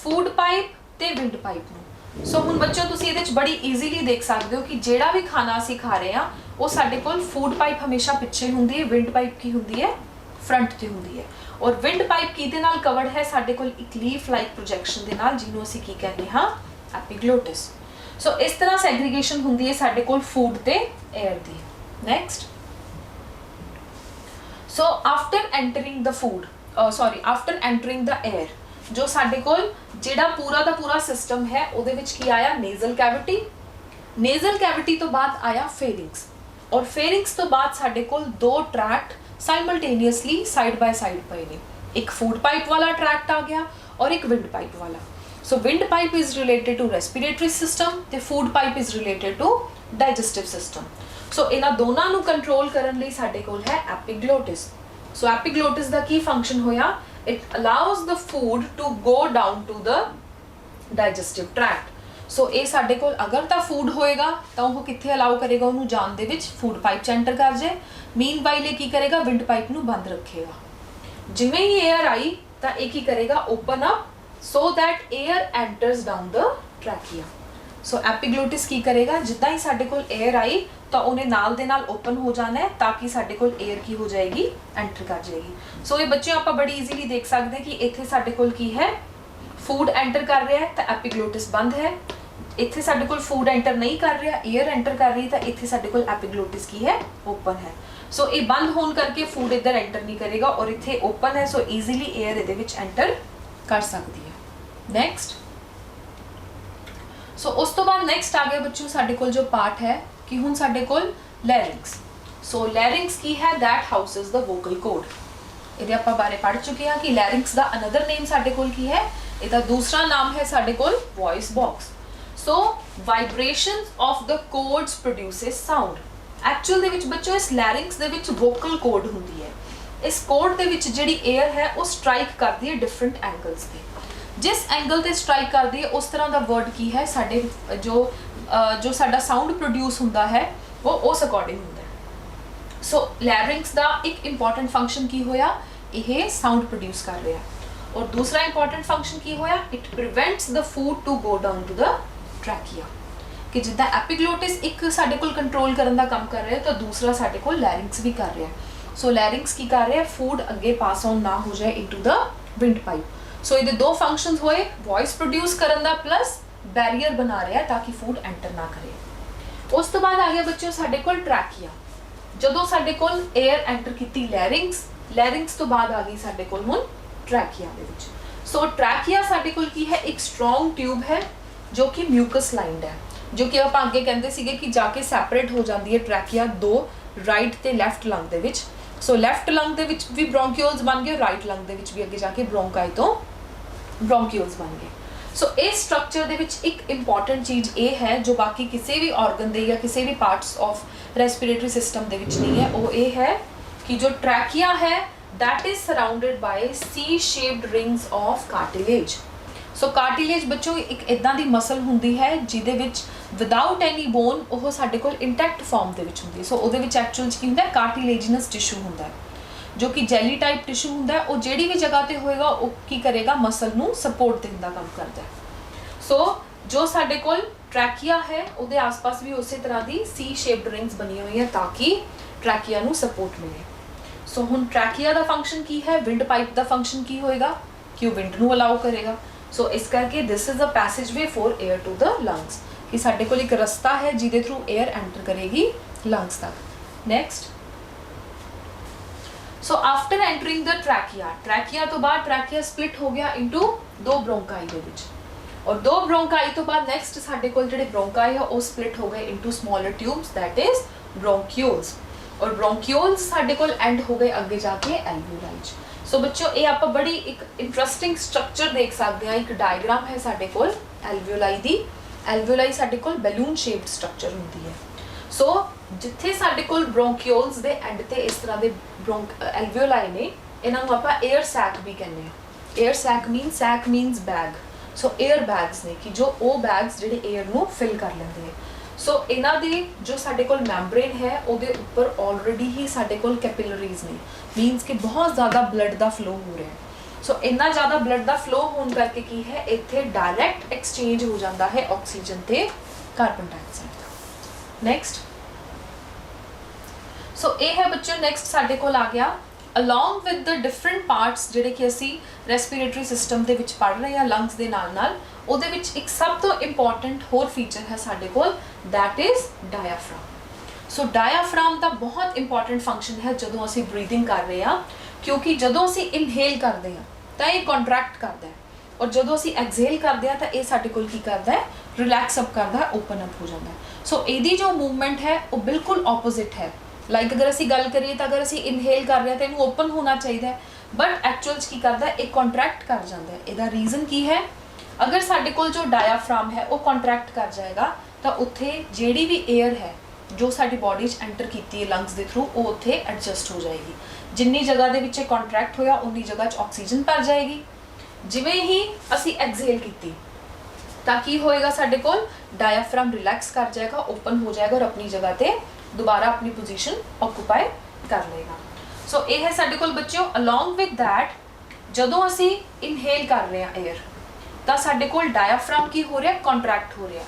ਫੂਡ ਪਾਈਪ ਤੇ ਵਿੰਡ ਪਾਈਪ ਨੂੰ। ਸੋ ਹੁਣ ਬੱਚਿਓ ਤੁਸੀਂ ਇਹਦੇ ਵਿੱਚ ਬੜੀ ਈਜ਼ੀਲੀ ਦੇਖ ਸਕਦੇ ਹੋ ਕਿ ਜਿਹੜਾ ਵੀ ਖਾਣਾ ਅਸੀਂ ਖਾ ਰਹੇ ਹਾਂ ਉਹ ਸਾਡੇ ਕੋਲ ਫੂਡ ਪਾਈਪ ਹਮੇਸ਼ਾ ਪਿੱਛੇ ਹੁੰਦੀ ਹੈ, ਵਿੰਡ ਪਾਈਪ ਕੀ ਹੁੰਦੀ ਹੈ, ਫਰੰਟ ਤੇ ਹੁੰਦੀ ਹੈ। ਔਰ ਵਿੰਡ ਪਾਈਪ ਕਿਹਦੇ ਨਾਲ ਕਵਰਡ ਹੈ, ਸਾਡੇ ਕੋਲ ਇੱਕ ਲੀਫ ਲਾਈਕ ਪ੍ਰੋਜੈਕਸ਼ਨ ਦੇ ਨਾਲ, ਜਿਹਨੂੰ ਅਸੀਂ ਕੀ ਕਹਿੰਦੇ ਹਾਂ, ਐਪੀਗਲੋਟਿਸ। ਸੋ ਇਸ ਤਰ੍ਹਾਂ ਸੈਗਰੀਗੇਸ਼ਨ ਹੁੰਦੀ ਹੈ ਸਾਡੇ ਕੋਲ ਫੂਡ ਤੇ 에ਅਰ ਦੀ। ਨੈਕਸਟ, ਸੋ ਆਫਟਰ ਐਂਟਰਿੰਗ ਦ ਫੂਡ ਆਫਟਰ ਐਂਟਰਿੰਗ ਦ 에ਅਰ, ਜੋ ਸਾਡੇ ਕੋਲ ਜਿਹੜਾ ਪੂਰਾ ਦਾ ਪੂਰਾ ਸਿਸਟਮ ਹੈ ਉਹਦੇ ਵਿੱਚ ਕੀ ਆਇਆ, ਨੇਜ਼ਲ ਕੈਵਿਟੀ। ਨੇਜ਼ਲ ਕੈਵਿਟੀ ਤੋਂ ਬਾਅਦ ਆਇਆ ਫੇਰਿੰਗਸ, ਔਰ ਫੇਰਿੰਗਸ ਤੋਂ ਬਾਅਦ ਸਾਡੇ ਕੋਲ ਦੋ tract simultaneously side by side ਪਏ ਨੇ, ਇੱਕ ਫੂਡ ਪਾਈਪ ਵਾਲਾ ਟਰੈਕਟ ਆ ਗਿਆ ਔਰ ਇੱਕ ਵਿੰਡ ਪਾਈਪ ਵਾਲਾ। So wind pipe is related to respiratory system ਤੇ food pipe is related to digestive system. So ਇਹਨਾਂ ਦੋਨਾਂ ਨੂੰ ਕੰਟਰੋਲ ਕਰਨ ਲਈ ਸਾਡੇ ਕੋਲ ਹੈ ਐਪੀਗਲੋਟਿਸ। ਸੋ ਐਪੀਗਲੋਟਿਸ ਦਾ ਕੀ ਫੰਕਸ਼ਨ ਹੋਇਆ, it allows the food to go down to the digestive tract। ਸੋ ਇਹ ਸਾਡੇ ਕੋਲ ਅਗਰ ਤਾਂ ਫੂਡ ਹੋਏਗਾ ਤਾਂ ਉਹ ਕਿੱਥੇ ਅਲਾਉ ਕਰੇਗਾ ਉਹਨੂੰ ਜਾਣ ਦੇ ਵਿੱਚ, ਫੂਡ ਪਾਈਪ 'ਚ ਐਂਟਰ ਕਰ ਜਾਏ। ਮੀਨਵਾਈਲ ਇਹ ਕੀ ਕਰੇਗਾ, ਵਿੰਡ ਪਾਈਪ ਨੂੰ ਬੰਦ ਰੱਖੇਗਾ। ਜਿਵੇਂ ਹੀ 에ਅਰ ਆਈ ਤਾਂ ਇਹ ਕੀ ਕਰੇਗਾ, open up so that air enters down the trachea. So epiglottis ਕੀ ਕਰੇਗਾ, ਜਿੱਦਾਂ ਹੀ ਸਾਡੇ ਕੋਲ 에ਅਰ ਆਈ ਤਾਂ ਉਹਨੇ ਨਾਲ ਦੇ ਨਾਲ ਓਪਨ ਹੋ ਜਾਣਾ ਹੈ ਤਾਂ ਕਿ ਸਾਡੇ ਕੋਲ 에ਅਰ ਕੀ ਹੋ ਜਾਏਗੀ, ਐਂਟਰ ਕਰ ਜਾਏਗੀ। ਸੋ ਇਹ ਬੱਚਿਓ ਆਪਾਂ ਬੜੀ ਈਜ਼ੀਲੀ ਦੇਖ ਸਕਦੇ ਕਿ ਇੱਥੇ ਸਾਡੇ ਕੋਲ ਕੀ ਹੈ, ਫੂਡ ਐਂਟਰ ਕਰ ਰਿਹਾ ਹੈ ਤਾਂ ਐਪੀਗਲੋਟਿਸ ਬੰਦ ਹੈ। ਇੱਥੇ ਸਾਡੇ ਕੋਲ ਫੂਡ ਐਂਟਰ ਨਹੀਂ ਕਰ ਰਿਹਾ, 에ਅਰ ਐਂਟਰ ਕਰ ਰਹੀ ਤਾਂ ਇੱਥੇ ਸਾਡੇ ਕੋਲ ਐਪੀਗਲੋਟਿਸ ਕੀ ਹੈ, ਓਪਨ ਹੈ। ਸੋ ਇਹ ਬੰਦ ਹੋਣ ਕਰਕੇ ਫੂਡ ਇੱਧਰ ਐਂਟਰ ਨਹੀਂ ਕਰੇਗਾ ਔਰ ਇੱਥੇ ਓਪਨ ਹੈ, ਸੋ ਈਜ਼ੀਲੀ 에ਅਰ ਇਹਦੇ ਵਿੱਚ ਐਂਟਰ ਕਰ ਸਕਦੀ ਹੈ। ਨੈਕਸਟ, ਸੋ ਉਸ ਤੋਂ ਬਾਅਦ ਨੈਕਸਟ ਆ ਗਿਆ ਬੱਚਿਓ ਸਾਡੇ ਕੋਲ ਜੋ ਪਾਰਟ ਹੈ ਕਿ ਹੁਣ ਸਾਡੇ ਕੋਲ ਲੈਰਿੰਗਸ। ਸੋ ਲੈਰਿੰਗਸ ਕੀ ਹੈ, that houses the vocal code. ਇਹਦੇ ਆਪਾਂ ਬਾਰੇ ਪੜ੍ਹ ਚੁੱਕੇ ਹਾਂ ਕਿ ਲੈਰਿੰਗਸ ਦਾ ਅਨਦਰ ਨੇਮ ਸਾਡੇ ਕੋਲ ਕੀ ਹੈ, ਇਹਦਾ ਦੂਸਰਾ ਨਾਮ ਹੈ ਸਾਡੇ ਕੋਲ voice box. So vibrations of the cords produces sound. Actual ਦੇ ਵਿੱਚ ਬੱਚਿਓ ਇਸ ਲੈਰਿੰਗਸ ਦੇ ਵਿੱਚ ਵੋਕਲ ਕੋਡ ਹੁੰਦੀ ਹੈ। ਇਸ ਕੋਡ ਦੇ ਵਿੱਚ ਜਿਹੜੀ 에ਅਰ ਹੈ ਉਹ ਸਟ੍ਰਾਈਕ ਕਰਦੀ ਹੈ ਡਿਫਰੈਂਟ ਐਂਗਲਸ ਤੇ। ਜਿਸ ਐਂਗਲ ਤੇ ਸਟ੍ਰਾਈਕ ਕਰਦੀ ਹੈ ਉਸ ਤਰ੍ਹਾਂ ਦਾ ਵਰਡ ਕੀ ਹੈ, ਸਾਡੇ ਜੋ ਸਾਡਾ ਸਾਊਂਡ ਪ੍ਰੋਡਿਊਸ ਹੁੰਦਾ ਹੈ ਉਹ ਉਸ ਅਕੋਰਡਿੰਗ ਹੁੰਦਾ ਹੈ। ਸੋ ਲੈਰਿੰਗਸ ਦਾ ਇੱਕ ਇੰਪੋਰਟੈਂਟ ਫੰਕਸ਼ਨ ਕੀ ਹੋਇਆ, ਇਹ ਸਾਊਂਡ ਪ੍ਰੋਡਿਊਸ ਕਰ ਰਿਹਾ। ਔਰ ਦੂਸਰਾ ਇੰਪੋਰਟੈਂਟ ਫੰਕਸ਼ਨ ਕੀ ਹੋਇਆ, it prevents the food to go down to the trachea. ਕਿ ਜਿੱਦਾਂ ਐਪੀਗਲੋਟਿਸ ਇੱਕ ਸਾਡੇ ਕੋਲ ਕੰਟਰੋਲ ਕਰਨ ਦਾ ਕੰਮ ਕਰ ਰਿਹਾ ਤਾਂ ਦੂਸਰਾ ਸਾਡੇ ਕੋਲ ਲੈਰਿੰਗਸ ਵੀ ਕਰ ਰਿਹਾ। ਸੋ ਲੈਰਿੰਗਸ ਕੀ ਕਰ ਰਿਹਾ, ਫੂਡ ਅੱਗੇ ਪਾਸ ਆਨ ਨਾ ਹੋ ਜਾਏ ਇਨਟੂ ਦ ਵਿੰਡ ਪਾਈਪ। ਸੋ ਇਹਦੇ ਦੋ ਫੰਕਸ਼ਨਸ ਹੋਏ, ਵੌਇਸ ਪ੍ਰੋਡਿਊਸ ਕਰਨ ਦਾ ਪਲੱਸ ਬੈਰੀਅਰ ਬਣਾ ਰਿਹਾ ਤਾਂ ਕਿ ਫੂਡ ਐਂਟਰ ਨਾ ਕਰੇ। ਉਸ ਤੋਂ ਬਾਅਦ ਆ ਗਿਆ ਬੱਚਿਓ ਸਾਡੇ ਕੋਲ ਟ੍ਰੈਕੀਆ। ਜਦੋਂ ਸਾਡੇ ਕੋਲ 에ਅਰ ਐਂਟਰ ਕੀਤੀ ਲੈਰਿੰਗਸ ਤੋਂ ਬਾਅਦ ਆ ਗਈ ਸਾਡੇ ਕੋਲ ਹੁਣ ਟ੍ਰੈਕੀਆ ਦੇ ਵਿੱਚ। ਸੋ ਟ੍ਰੈਕੀਆ ਸਾਡੇ ਕੋਲ ਕੀ ਹੈ, ਇੱਕ ਸਟਰੋਂਗ ਟਿਊਬ ਹੈ ਜੋ ਕਿ ਮਿਊਕਸ ਲਾਈਨਡ ਹੈ, ਜੋ ਕਿ ਆਪਾਂ ਅੱਗੇ ਕਹਿੰਦੇ ਸੀਗੇ ਕਿ ਜਾ ਕੇ ਸੈਪਰੇਟ ਹੋ ਜਾਂਦੀ ਹੈ ਟ੍ਰੈਕੀਆ ਦੋ ਰਾਈਟ ਤੇ ਲੈਫਟ ਲੰਗ ਦੇ ਵਿੱਚ। ਸੋ ਲੈਫਟ ਲੰਗ ਦੇ ਵਿੱਚ ਵੀ ਬ੍ਰੋਂਕੀਓਲਸ ਬਣ ਗਏ, ਰਾਈਟ ਲੰਗ ਦੇ ਵਿੱਚ ਵੀ ਅੱਗੇ ਜਾ ਕੇ ਬ੍ਰੋਂਕਾਈ ਤੋਂ ਬ੍ਰੋਂਕੀਓਲਸ ਬਣ ਗਏ। ਸੋ ਇਸ ਸਟਰਕਚਰ ਦੇ ਵਿੱਚ ਇੱਕ ਇੰਪੋਰਟੈਂਟ ਚੀਜ਼ ਇਹ ਹੈ ਜੋ ਬਾਕੀ ਕਿਸੇ ਵੀ ਆਰਗਨ ਦੇ ਜਾਂ ਕਿਸੇ ਵੀ ਪਾਰਟਸ ਆਫ ਰੈਸਪੀਰੇਟਰੀ ਸਿਸਟਮ ਦੇ ਵਿੱਚ ਨਹੀਂ ਹੈ, ਉਹ ਇਹ ਹੈ ਕਿ ਜੋ ਟ੍ਰੈਕੀਆ ਹੈ that is surrounded by C-shaped rings of cartilage। So cartilage ਬੱਚੋ ਇੱਕ ਇਦਾਂ ਦੀ ਮਸਲ ਹੁੰਦੀ ਹੈ ਜਿਹਦੇ ਵਿੱਚ ਵਿਦਆਊਟ ਐਨੀ ਬੋਨ ਉਹ ਸਾਡੇ ਕੋਲ ਇੰਟੈਕਟ ਫਾਰਮ ਦੇ ਵਿੱਚ ਹੁੰਦੀ ਹੈ। ਸੋ ਉਹਦੇ ਵਿੱਚ ਐਕਚੁਅਲ 'ਚ ਕੀ ਹੁੰਦਾ ਹੈ, ਕਾਰਟਿਲੇਜਨਸ ਟਿਸ਼ੂ ਹੁੰਦਾ ਹੈ ਜੋ ਕਿ ਜੈਲੀ ਟਾਈਪ ਟਿਸ਼ੂ ਹੁੰਦਾ ਹੈ। ਉਹ ਜਿਹੜੀ ਵੀ ਜਗ੍ਹਾ ਤੇ ਹੋਏਗਾ ਉਹ ਕੀ ਕਰੇਗਾ, ਮਸਲ ਨੂੰ ਸਪੋਰਟ ਦੇਣ ਦਾ ਕੰਮ ਕਰਦਾ ਹੈ। ਸੋ ਜੋ ਸਾਡੇ ਕੋਲ ਟ੍ਰੈਕੀਆ ਹੈ ਉਹਦੇ ਆਸ-ਪਾਸ ਵੀ ਉਸੇ ਤਰ੍ਹਾਂ ਦੀ ਸੀ ਸ਼ੇਪਡ ਰਿੰਗਸ ਬਣੀਆਂ ਹੋਈਆਂ ਤਾਂ ਕਿ ਟ੍ਰੈਕੀਆ ਨੂੰ ਸਪੋਰਟ ਮਿਲੇ। ਸੋ ਹੁਣ ਟ੍ਰੈਕੀਆ ਦਾ ਫੰਕਸ਼ਨ ਕੀ ਹੈ, ਵਿੰਡ ਪਾਈਪ ਦਾ ਫੰਕਸ਼ਨ ਕੀ ਹੋਏਗਾ ਕਿ ਉਹ ਵਿੰਡ ਨੂੰ ਅਲਾਉ ਕਰੇਗਾ। ਸੋ ਇਸ ਕਰਕੇ this is a passageway for air to the lungs, ਕਿ ਸਾਡੇ ਕੋਲ ਇੱਕ ਰਸਤਾ ਹੈ ਜਿਹਦੇ ਥਰੂ 에ਅਰ ਐਂਟਰ ਕਰੇਗੀ ਲੰਗਸ ਤੱਕ। Next, so after entering the trachea ਤੋਂ ਬਾਅਦ ਟ੍ਰੈਕੀਆ ਸਪਲਿਟ ਹੋ ਗਿਆ ਇਨਟੂ ਦੋ ਬ੍ਰੋਂਕਾਈ ਦੇ ਵਿੱਚ, ਔਰ ਦੋ ਬ੍ਰੋਂਕਾਈ ਤੋਂ ਬਾਅਦ ਨੈਕਸਟ ਸਾਡੇ ਕੋਲ ਜਿਹੜੇ ਬ੍ਰੋਂਕਾਈ ਹੈ ਉਹ ਸਪਲਿਟ ਹੋ ਗਏ into smaller tubes that is bronchioles, ਔਰ ਬ੍ਰੋਂਕੀਓਲਸ ਸਾਡੇ ਕੋਲ ਐਂਡ ਹੋ ਗਏ ਅੱਗੇ ਜਾ ਕੇ ਐਲਵੀਓਲਾਈ 'ਚ। ਸੋ ਬੱਚੋ ਇਹ ਆਪਾਂ ਬੜੀ ਇੱਕ ਇੰਟਰਸਟਿੰਗ ਸਟਰਕਚਰ ਦੇਖ ਸਕਦੇ ਹਾਂ, ਇੱਕ ਡਾਇਗਰਾਮ ਹੈ ਸਾਡੇ ਕੋਲ ਐਲਵੀਓਲਾਈ ਦੀ। ਐਲਵੀਓਲਾਈ ਸਾਡੇ ਕੋਲ ਬੈਲੂਨ ਸ਼ੇਪਡ ਸਟਰਕਚਰ ਹੁੰਦੀ ਹੈ। ਸੋ ਜਿੱਥੇ ਸਾਡੇ ਕੋਲ ਬ੍ਰੋਂਕੀਓਲਸ ਦੇ ਐਂਡ ਤੇ ਇਸ ਤਰ੍ਹਾਂ ਦੇ ਐਲਵੀਓਲਾਈ ਨੇ, ਇਹਨਾਂ ਨੂੰ ਆਪਾਂ 에ਅਰ ਸੈਕ ਵੀ ਕਹਿੰਦੇ ਹਾਂ। 에ਅਰ ਸੈਕ ਮੀਨਸ ਬੈਗ। ਸੋ 에ਅਰ ਬੈਗਸ ਨੇ ਕਿ ਜੋ ਉਹ ਬੈਗਸ ਜਿਹੜੇ 에ਅਰ ਨੂੰ ਫਿਲ ਕਰ ਲੈਂਦੇ ਨੇ। ਸੋ ਇਹਨਾਂ ਦੀ ਜੋ ਸਾਡੇ ਕੋਲ ਮੈਂਬਰੇਨ ਹੈ ਉਹਦੇ ਉੱਪਰ ਆਲਰੇਡੀ ਹੀ ਸਾਡੇ ਕੋਲ ਕੈਪਿਲਰੀਜ਼ ਨੇ, ਮੀਨਸ ਕਿ ਬਹੁਤ ਜ਼ਿਆਦਾ ਬਲੱਡ ਦਾ ਫਲੋ ਹੋ ਰਿਹਾ ਹੈ। ਸੋ ਇੰਨਾ ਜ਼ਿਆਦਾ ਬਲੱਡ ਦਾ ਫਲੋ ਹੋਣ ਕਰਕੇ ਕੀ ਹੈ, ਇੱਥੇ ਡਾਇਰੈਕਟ ਐਕਸਚੇਂਜ ਹੋ ਜਾਂਦਾ ਹੈ ਆਕਸੀਜਨ ਤੇ ਕਾਰਬਨ ਡਾਈਆਕਸਾਈਡ ਦਾ। ਨੈਕਸਟ, ਸੋ ਇਹ ਹੈ ਬੱਚੋ ਨੈਕਸਟ ਸਾਡੇ ਕੋਲ ਆ ਗਿਆ along with the different parts ਜਿਹੜੇ ਕਿ ਅਸੀਂ ਰੈਸਪੀਰੇਟਰੀ ਸਿਸਟਮ ਦੇ ਵਿੱਚ ਪੜ੍ਹ ਰਹੇ ਹਾਂ ਲੰਗਸ ਦੇ ਨਾਲ ਉਹਦੇ ਵਿੱਚ ਇੱਕ ਸਭ ਤੋਂ ਇੰਪੋਰਟੈਂਟ ਹੋਰ ਫੀਚਰ ਹੈ ਸਾਡੇ ਕੋਲ that is diaphragm। So diaphragm ਦਾ ਬਹੁਤ ਇੰਪੋਰਟੈਂਟ ਫੰਕਸ਼ਨ ਹੈ ਜਦੋਂ ਅਸੀਂ ਬਰੀਥਿੰਗ ਕਰ ਰਹੇ ਹਾਂ, ਕਿਉਂਕਿ ਜਦੋਂ ਅਸੀਂ ਇਨਹੇਲ ਕਰਦੇ ਹਾਂ ਤਾਂ ਇਹ ਕੰਟਰੈਕਟ ਕਰਦਾ ਹੈ, ਔਰ ਜਦੋਂ ਅਸੀਂ ਐਕਸਹੇਲ ਕਰਦੇ ਹਾਂ ਤਾਂ ਇਹ ਸਾਡੇ ਕੋਲ ਕੀ ਕਰਦਾ ਹੈ, ਰਿਲੈਕਸ ਅਪ ਕਰਦਾ ਹੈ, ਓਪਨ ਅਪ ਹੋ ਜਾਂਦਾ ਹੈ। ਸੋ ਇਹਦੀ ਜੋ ਮੂਵਮੈਂਟ ਹੈ ਉਹ ਬਿਲਕੁਲ ਆਪੋਜ਼ਿਟ ਹੈ। ਲਾਈਕ ਅਗਰ ਅਸੀਂ ਗੱਲ ਕਰੀਏ ਤਾਂ ਅਗਰ ਅਸੀਂ ਇਨਹੇਲ ਕਰ ਰਹੇ ਹਾਂ ਤਾਂ ਇਹਨੂੰ ਓਪਨ ਹੋਣਾ ਚਾਹੀਦਾ ਹੈ, ਬਟ ਐਕਚੁਅਲ 'ਚ ਕੀ ਕਰਦਾ ਹੈ, ਇਹ ਕੰਟਰੈਕਟ ਕਰ ਜਾਂਦਾ ਹੈ। ਇਹਦਾ ਰੀਜ਼ਨ ਕੀ ਹੈ, ਅਗਰ ਸਾਡੇ ਕੋਲ ਜੋ ਡਾਇਆਫ੍ਰਾਮ ਹੈ ਉਹ ਕੰਟਰੈਕਟ ਕਰ ਜਾਏਗਾ ਤਾਂ ਉੱਥੇ ਜਿਹੜੀ ਵੀ 에ਅਰ ਹੈ ਜੋ ਸਾਡੀ ਬਾਡੀ 'ਚ ਐਂਟਰ ਕੀਤੀ ਹੈ ਲੰਗਸ ਦੇ ਥਰੂ ਉਹ ਉੱਥੇ ਐਡਜਸਟ ਹੋ ਜਾਏਗੀ। ਜਿੰਨੀ ਜਗ੍ਹਾ ਦੇ ਵਿੱਚ ਇਹ ਕੰਟਰੈਕਟ ਹੋਇਆ ਉਨੀ ਜਗ੍ਹਾ 'ਚ ਆਕਸੀਜਨ ਭਰ ਜਾਏਗੀ। ਜਿਵੇਂ ਹੀ ਅਸੀਂ ਐਕਸਹੇਲ ਕੀਤੀ ਤਾਂ ਕੀ ਹੋਏਗਾ, ਸਾਡੇ ਕੋਲ ਡਾਇਆਫ੍ਰਾਮ ਰਿਲੈਕਸ ਕਰ ਜਾਏਗਾ, ਓਪਨ ਹੋ ਜਾਏਗਾ ਔਰ ਆਪਣੀ ਜਗ੍ਹਾ ਤੇ ਦੁਬਾਰਾ ਆਪਣੀ ਪੋਜੀਸ਼ਨ ਆਕੂਪਾਈ ਕਰ ਲਏਗਾ। ਸੋ ਇਹ ਹੈ ਸਾਡੇ ਕੋਲ ਬੱਚਿਓ along with that ਜਦੋਂ ਅਸੀਂ ਇਨਹੇਲ ਕਰ ਰਹੇ ਹਾਂ 에ਅਰ ਤਾਂ ਸਾਡੇ ਕੋਲ ਡਾਇਆਫ੍ਰਾਮ ਕੀ ਹੋ ਰਿਹਾ, ਕੰਟਰੈਕਟ ਹੋ ਰਿਹਾ,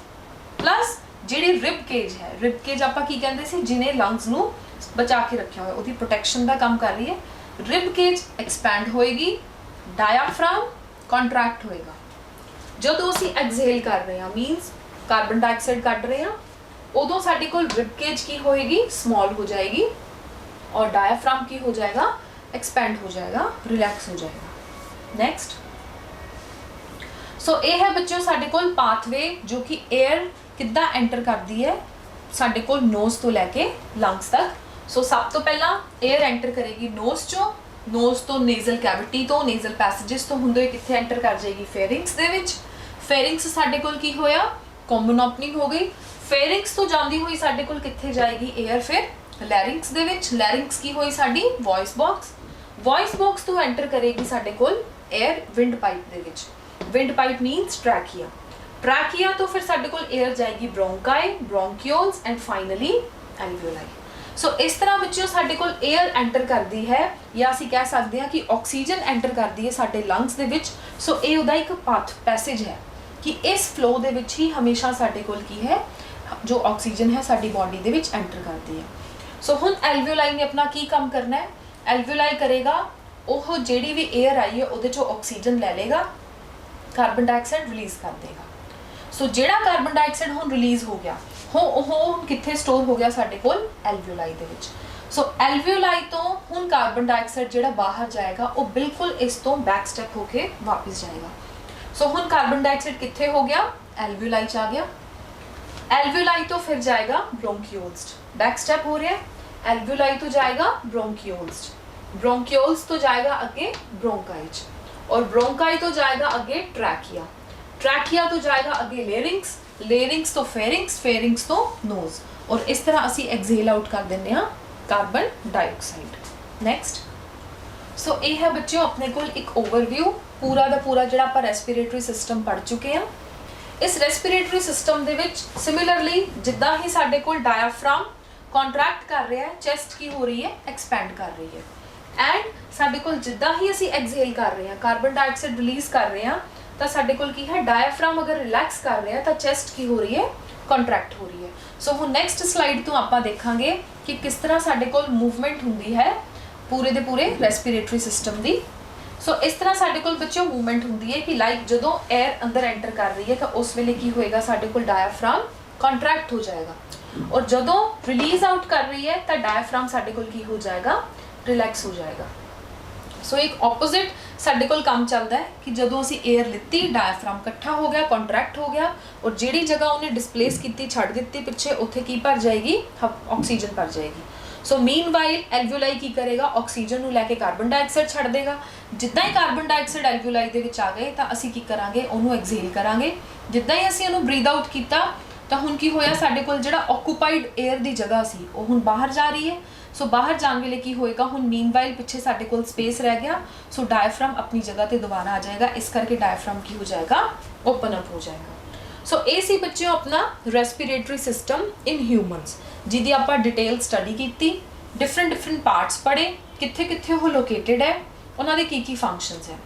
ਪਲੱਸ ਜਿਹੜੀ ਰਿਬ ਕੇਜ ਹੈ, ਰਿਬ ਕੇਜ ਆਪਾਂ ਕੀ ਕਹਿੰਦੇ ਸੀ, ਜਿਹਨੇ ਲੰਗਸ ਨੂੰ ਬਚਾ ਕੇ ਰੱਖਿਆ ਹੋਇਆ, ਉਹਦੀ ਪ੍ਰੋਟੈਕਸ਼ਨ ਦਾ ਕੰਮ ਕਰ ਰਹੀ ਹੈ। ਰਿਬ ਕੇਜ ਐਕਸਪੈਂਡ ਹੋਏਗੀ, ਡਾਇਆਫ੍ਰਾਮ ਕੰਟਰੈਕਟ ਹੋਏਗਾ। ਜਦੋਂ ਅਸੀਂ ਐਕਸਹੇਲ ਕਰ ਰਹੇ ਹਾਂ ਮੀਨਸ ਕਾਰਬਨ ਡਾਈਆਕਸਾਈਡ ਕੱਢ ਰਹੇ ਹਾਂ, ਉਦੋਂ ਸਾਡੇ ਕੋਲ ਰਿਬ ਕੇਜ ਕੀ ਹੋਏਗੀ, ਸਮਾਲ ਹੋ ਜਾਏਗੀ, ਔਰ ਡਾਇਆਫ੍ਰਾਮ ਕੀ ਹੋ ਜਾਏਗਾ, ਐਕਸਪੈਂਡ ਹੋ ਜਾਏਗਾ, ਰਿਲੈਕਸ ਹੋ ਜਾਏਗਾ। ਨੈਕਸਟ, ਸੋ ਇਹ ਹੈ ਬੱਚਿਓ ਸਾਡੇ ਕੋਲ ਪਾਥਵੇ ਜੋ ਕਿ 에ਅਰ ਕਿੱਦਾਂ ਐਂਟਰ ਕਰਦੀ ਹੈ ਸਾਡੇ ਕੋਲ ਨੋਜ਼ ਤੋਂ ਲੈ ਕੇ ਲੰਗਸ ਤੱਕ। ਸੋ ਸਭ ਤੋਂ ਪਹਿਲਾਂ 에ਅਰ ਐਂਟਰ ਕਰੇਗੀ ਨੋਜ਼ ਚੋਂ, ਨੋਜ਼ ਤੋਂ ਨੇਜ਼ਲ ਕੈਵਿਟੀ ਤੋਂ, ਨੇਜ਼ਲ ਪੈਸੇजेस ਤੋਂ ਹੁੰਦੇ ਹੋਏ ਕਿੱਥੇ ਐਂਟਰ ਕਰ ਜਾਏਗੀ, ਫੇਰਿੰਗਸ ਦੇ ਵਿੱਚ। ਫੇਰਿੰਗਸ ਸਾਡੇ ਕੋਲ ਕੀ ਹੋਇਆ, ਕਾਮਨ ਓਪਨਿੰਗ ਹੋ ਗਈ। ਫੇਰਿੰਗਸ ਤੋਂ ਜਾਂਦੀ ਹੋਈ ਸਾਡੇ ਕੋਲ ਕਿੱਥੇ ਜਾਏਗੀ 에ਅਰ, ਫਿਰ ਲੈਰਿੰਗਸ ਦੇ ਵਿੱਚ। ਲੈਰਿੰਗਸ ਕੀ ਹੋਈ ਸਾਡੀ, ਵੌਇਸ ਬਾਕਸ। ਵੌਇਸ ਬਾਕਸ ਤੋਂ ਐਂਟਰ ਕਰੇਗੀ ਸਾਡੇ ਕੋਲ 에ਅਰ ਵਿੰਡ ਪਾਈਪ ਦੇ ਵਿੱਚ। Wind pipe means trachea. Trachea ਤੋਂ ਫਿਰ ਸਾਡੇ ਕੋਲ 에ਅਰ ਜਾਏਗੀ ਬ੍ਰੋਂਕਾਈ, ਬ੍ਰੋਂਕੀਓਲਸ ਐਂਡ ਫਾਈਨਲੀ ਐਲਵੀਓਲਾਈ। ਸੋ ਇਸ ਤਰ੍ਹਾਂ ਬੱਚਿਓ ਸਾਡੇ ਕੋਲ 에ਅਰ ਐਂਟਰ ਕਰਦੀ ਹੈ, ਜਾਂ ਅਸੀਂ ਕਹਿ ਸਕਦੇ ਹਾਂ ਕਿ ਆਕਸੀਜਨ ਐਂਟਰ ਕਰਦੀ ਹੈ ਸਾਡੇ ਲੰਗਸ ਦੇ ਵਿੱਚ। ਸੋ ਇਹ ਉਹਦਾ ਇੱਕ ਪੈਸੇਜ ਹੈ ਕਿ ਇਸ ਫਲੋ ਦੇ ਵਿੱਚ ਹੀ ਹਮੇਸ਼ਾ ਸਾਡੇ ਕੋਲ ਕੀ ਹੈ, ਜੋ ਆਕਸੀਜਨ ਹੈ ਸਾਡੀ ਬਾਡੀ ਦੇ ਵਿੱਚ ਐਂਟਰ ਕਰਦੀ ਹੈ। ਸੋ ਹੁਣ ਐਲਵੀਓਲਾਈ ਨੇ ਆਪਣਾ ਕੀ ਕੰਮ ਕਰਨਾ ਹੈ, ਐਲਵੀਓਲਾਈ ਕਰੇਗਾ ਉਹ ਜਿਹੜੀ ਵੀ 에ਅਰ ਆਈ ਹੈ ਉਹਦੇ ਚੋਂ ਆਕਸੀਜਨ ਲੈ ਲੇਗਾ, ਕਾਰਬਨ ਡਾਈਆਕਸਾਈਡ ਰਿਲੀਜ਼ ਕਰ ਦੇਗਾ। ਸੋ ਜਿਹੜਾ ਕਾਰਬਨ ਡਾਈਆਕਸਾਈਡ ਹੁਣ ਰਿਲੀਜ਼ ਹੋ ਗਿਆ ਉਹ ਕਿੱਥੇ ਸਟੋਰ ਹੋ ਗਿਆ, ਸਾਡੇ ਕੋਲ ਐਲਵੀਓਲਾਈ ਦੇ ਵਿੱਚ। ਸੋ ਐਲਵੀਓਲਾਈ ਤੋਂ ਹੁਣ ਕਾਰਬਨ ਡਾਈਆਕਸਾਈਡ ਜਿਹੜਾ ਬਾਹਰ ਜਾਏਗਾ ਉਹ ਬਿਲਕੁਲ ਇਸ ਤੋਂ ਬੈਕ ਸਟੈਪ ਹੋ ਕੇ ਵਾਪਸ ਜਾਏਗਾ। ਸੋ ਹੁਣ ਕਾਰਬਨ ਡਾਈਆਕਸਾਈਡ ਕਿੱਥੇ ਹੋ ਗਿਆ, ਐਲਵੀਓਲਾਈ 'ਚ ਆ ਗਿਆ। ਐਲਵੀਓਲਾਈ ਤੋਂ ਫਿਰ ਜਾਏਗਾ ਬ੍ਰੋਂਕੀਓਲਸ, ਬੈਕ ਸਟੈਪ ਹੋ ਰਿਹਾ। एल्वियोलाई तो जाएगा ब्रोंकियोल्स, ब्रोंकियोल्स तो जाएगा आगे ब्रोंकाई, और ब्रोंकाई तो जाएगा आगे ट्रैकिया, ट्रैकिया तो जाएगा आगे लेरिंग्स, लेरिंग्स तो फेरिंग्स, फेरिंग्स तो नोज, और इस तरह असी एक्सहेल आउट कर देने कार्बन डाइऑक्साइड। नैक्सट सो ये है बच्चों अपने को एक ओवरव्यू पूरा का पूरा जो आप रेस्पिरेटरी सिस्टम पढ़ चुके हैं। इस रेस्पिरेटरी सिस्टम दे विच सिमिलरली जिदा ही साडे कोल डायाफ्राम कॉन्ट्रैक्ट कर रहा है, चेस्ट की हो रही है एक्सपैंड कर रही है, एंड साडे कोल जिदा ही असी एक्सहेल कर रहे हैं कार्बन डाइऑक्साइड रिलीज कर रहे हैं तो साडे कोल की है डायाफ्राम अगर रिलैक्स कर रहे हैं तो चेस्ट की हो रही है कॉन्ट्रैक्ट हो रही है। सो हुण नैक्सट स्लाइड तो आप देखांगे कि किस तरह साडे कोल मूवमेंट हुंदी है पूरे दे पूरे रेस्पिरेटरी सिस्टम दी। सो इस तरह साडे कोल बच्चों मूवमेंट हुंदी है कि लाइक जदों एयर अंदर एंटर कर रही है तो उस वेले की होएगा साडे कोल डायाफ्राम कॉन्ट्रैक्ट हो जाएगा, और जदों रिलीज आउट कर रही है तो डायाफ्राम साडे कोल की हो जाएगा रिलैक्स हो जाएगा। सो एक ऑपोजिट साडे कोल काम चलता है कि जदों असी एयर लित्ती डायाफ्राम इकट्ठा हो गया कॉन्ट्रैक्ट हो गया, और जिहड़ी जगह उन्हें डिस्प्लेस की छड़ दी पिछे उत्थे की भर जाएगी ऑक्सीजन भर जाएगी। सो मीनवाइल एल्वियोलाई की करेगा ऑक्सीजन नूं लैके कार्बन डाइऑक्साइड छड़ देगा, जिद्दां ही कार्बन डाइऑक्साइड एल्वियोलाई दे विच आ गए तो असी की करांगे उन्होंने एक्सहेल करांगे, जिद्दां ही असी उन्होंने ब्रीद आउट किया तो हुण की होया साडे कोल जिहड़ा ऑक्यूपाइड एयर दी जगह सी वो हुण बाहर जा रही है। सो बाहर जाने वेले की होएगा हुण मीनवाइल पिछे साडे कोल स्पेस रह गया, सो डायफ्राम अपनी जगह ते दोबारा आ जाएगा, इस करके डायफ्राम की हो जाएगा ओपन अप हो जाएगा। सो ये सी बच्चों अपना रेस्पिरेटरी सिस्टम इन ह्यूमनस जिहदी आपां डिटेल स्टडी की, डिफरेंट पार्ट्स पढ़े कित्थे कित्थे वो लोकेटेड है, उन्हां दे की फंक्शनस है।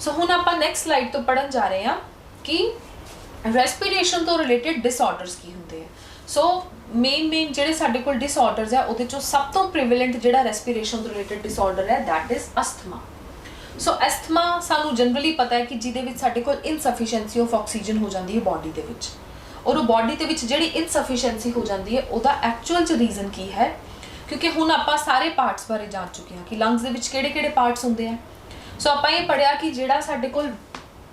सो हुण आपां नैक्सट स्लाइड तो पढ़न जा रहे हैं कि रेस्पिरेशन तो रिलेटेड डिसऑर्डर्स की होंदे है। सो मेन जिहड़े साडे कोल डिसऑर्डर्स है उहदे चों सब तो प्रिवेलेंट जिहड़ा रेस्पिरेशन तो रिलेटेड डिसऑर्डर है that is asthma. So asthma सानू जनरली पता है कि जिहदे विच साडे कोल इनसफिशिएंसी ऑफ ऑक्सीजन हो जाती है बॉडी दे विच, और वो बॉडी दे विच जिहड़ी इनसफिशिएंसी हो जाती है उहदा एक्चुअल च रीजन की है, क्योंकि हुण आपां सारे पार्ट्स बारे जान चुके हैं कि लंग्स दे विच किहड़े-किहड़े पार्ट्स होंदे हैं। सो आपां ये पढ़िया कि जिहड़ा साडे कोल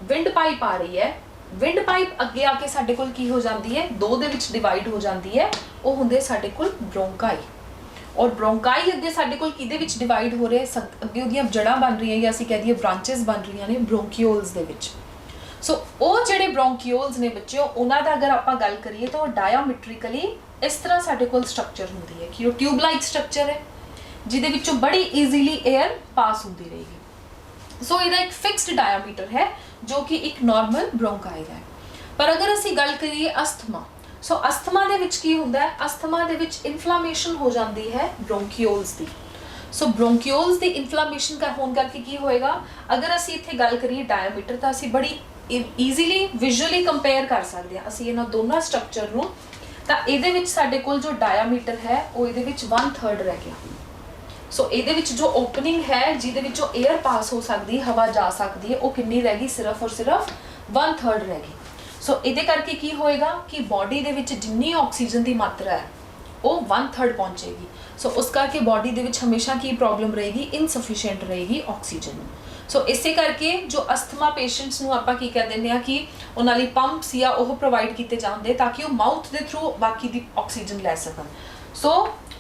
विंड पाइप आ रही है, विंड पाइप अगे आके साडे कोल की हो जाती है दो दे विच डिवाइड हो जाती है, वो हुंदे साडे कोल ब्रोंकाई, और ब्रोंकाई अगे साडे कोल किहदे विच डिवाइड हो रहे अगे उहदियां जड़ां बन रही हैं या असीं कह दईए ब्रांचेस बन रही ने ब्रोंकियोल्स दे विच। सो वो जिहड़े ब्रोंकियोल्स ने बच्चों उन्हां दा अगर आपां गल करिए तो डायामीट्रिकली इस तरह साडे कोल स्ट्रक्चर हुंदी है कि वो ट्यूब लाइक स्ट्रक्चर है जिहदे विचों बड़ी ईजीली एयर पास हुंदी रहेगी। सो इहदा एक फिक्स्ड डायामीटर है जो कि एक नॉर्मल ब्रोंकाई है। पर अगर असी गल करिए अस्थमा, सो अस्थमा दे विच की हुंदा है, अस्थमा दे विच इन्फ्लामेशन हो जाती है ब्रोंकियोल्स दी। सो ब्रोंकियोल्स दी इन्फ्लामेशन का होने करके की होएगा, अगर असी इत्थे गल करिए डायामीटर तो असी बड़ी ईजीली विजुअली कंपेयर कर सकते हैं असी इन्हां दोनों स्ट्रक्चर नूं, तां इहदे विच साडे कोल जो डायामीटर है वो इहदे विच 1/3 रह गया। सो इहदे विच जो ओपनिंग है जिहदे विचों एयर पास हो सकती हवा जा सकती है वो कितनी रह गई, सिर्फ और सिर्फ 1/3 रह गई। सो इहदे करके की होएगा कि बॉडी दे विच जिन्नी ऑक्सीजन की मात्रा है वो 1/3 पहुँचेगी। सो उस करके बॉडी दे विच हमेशा की प्रॉब्लम रहेगी, इनसफिशिएंट रहेगी ऑक्सीजन। सो इसे करके जो अस्थमा पेशेंट्स नूं आपां की कह दिंदे आ कि उन्हां लई पंप्स या वो प्रोवाइड किए जाते ताकि वो माउथ के थ्रू बाकी दी ऑक्सीजन लै सकन। सो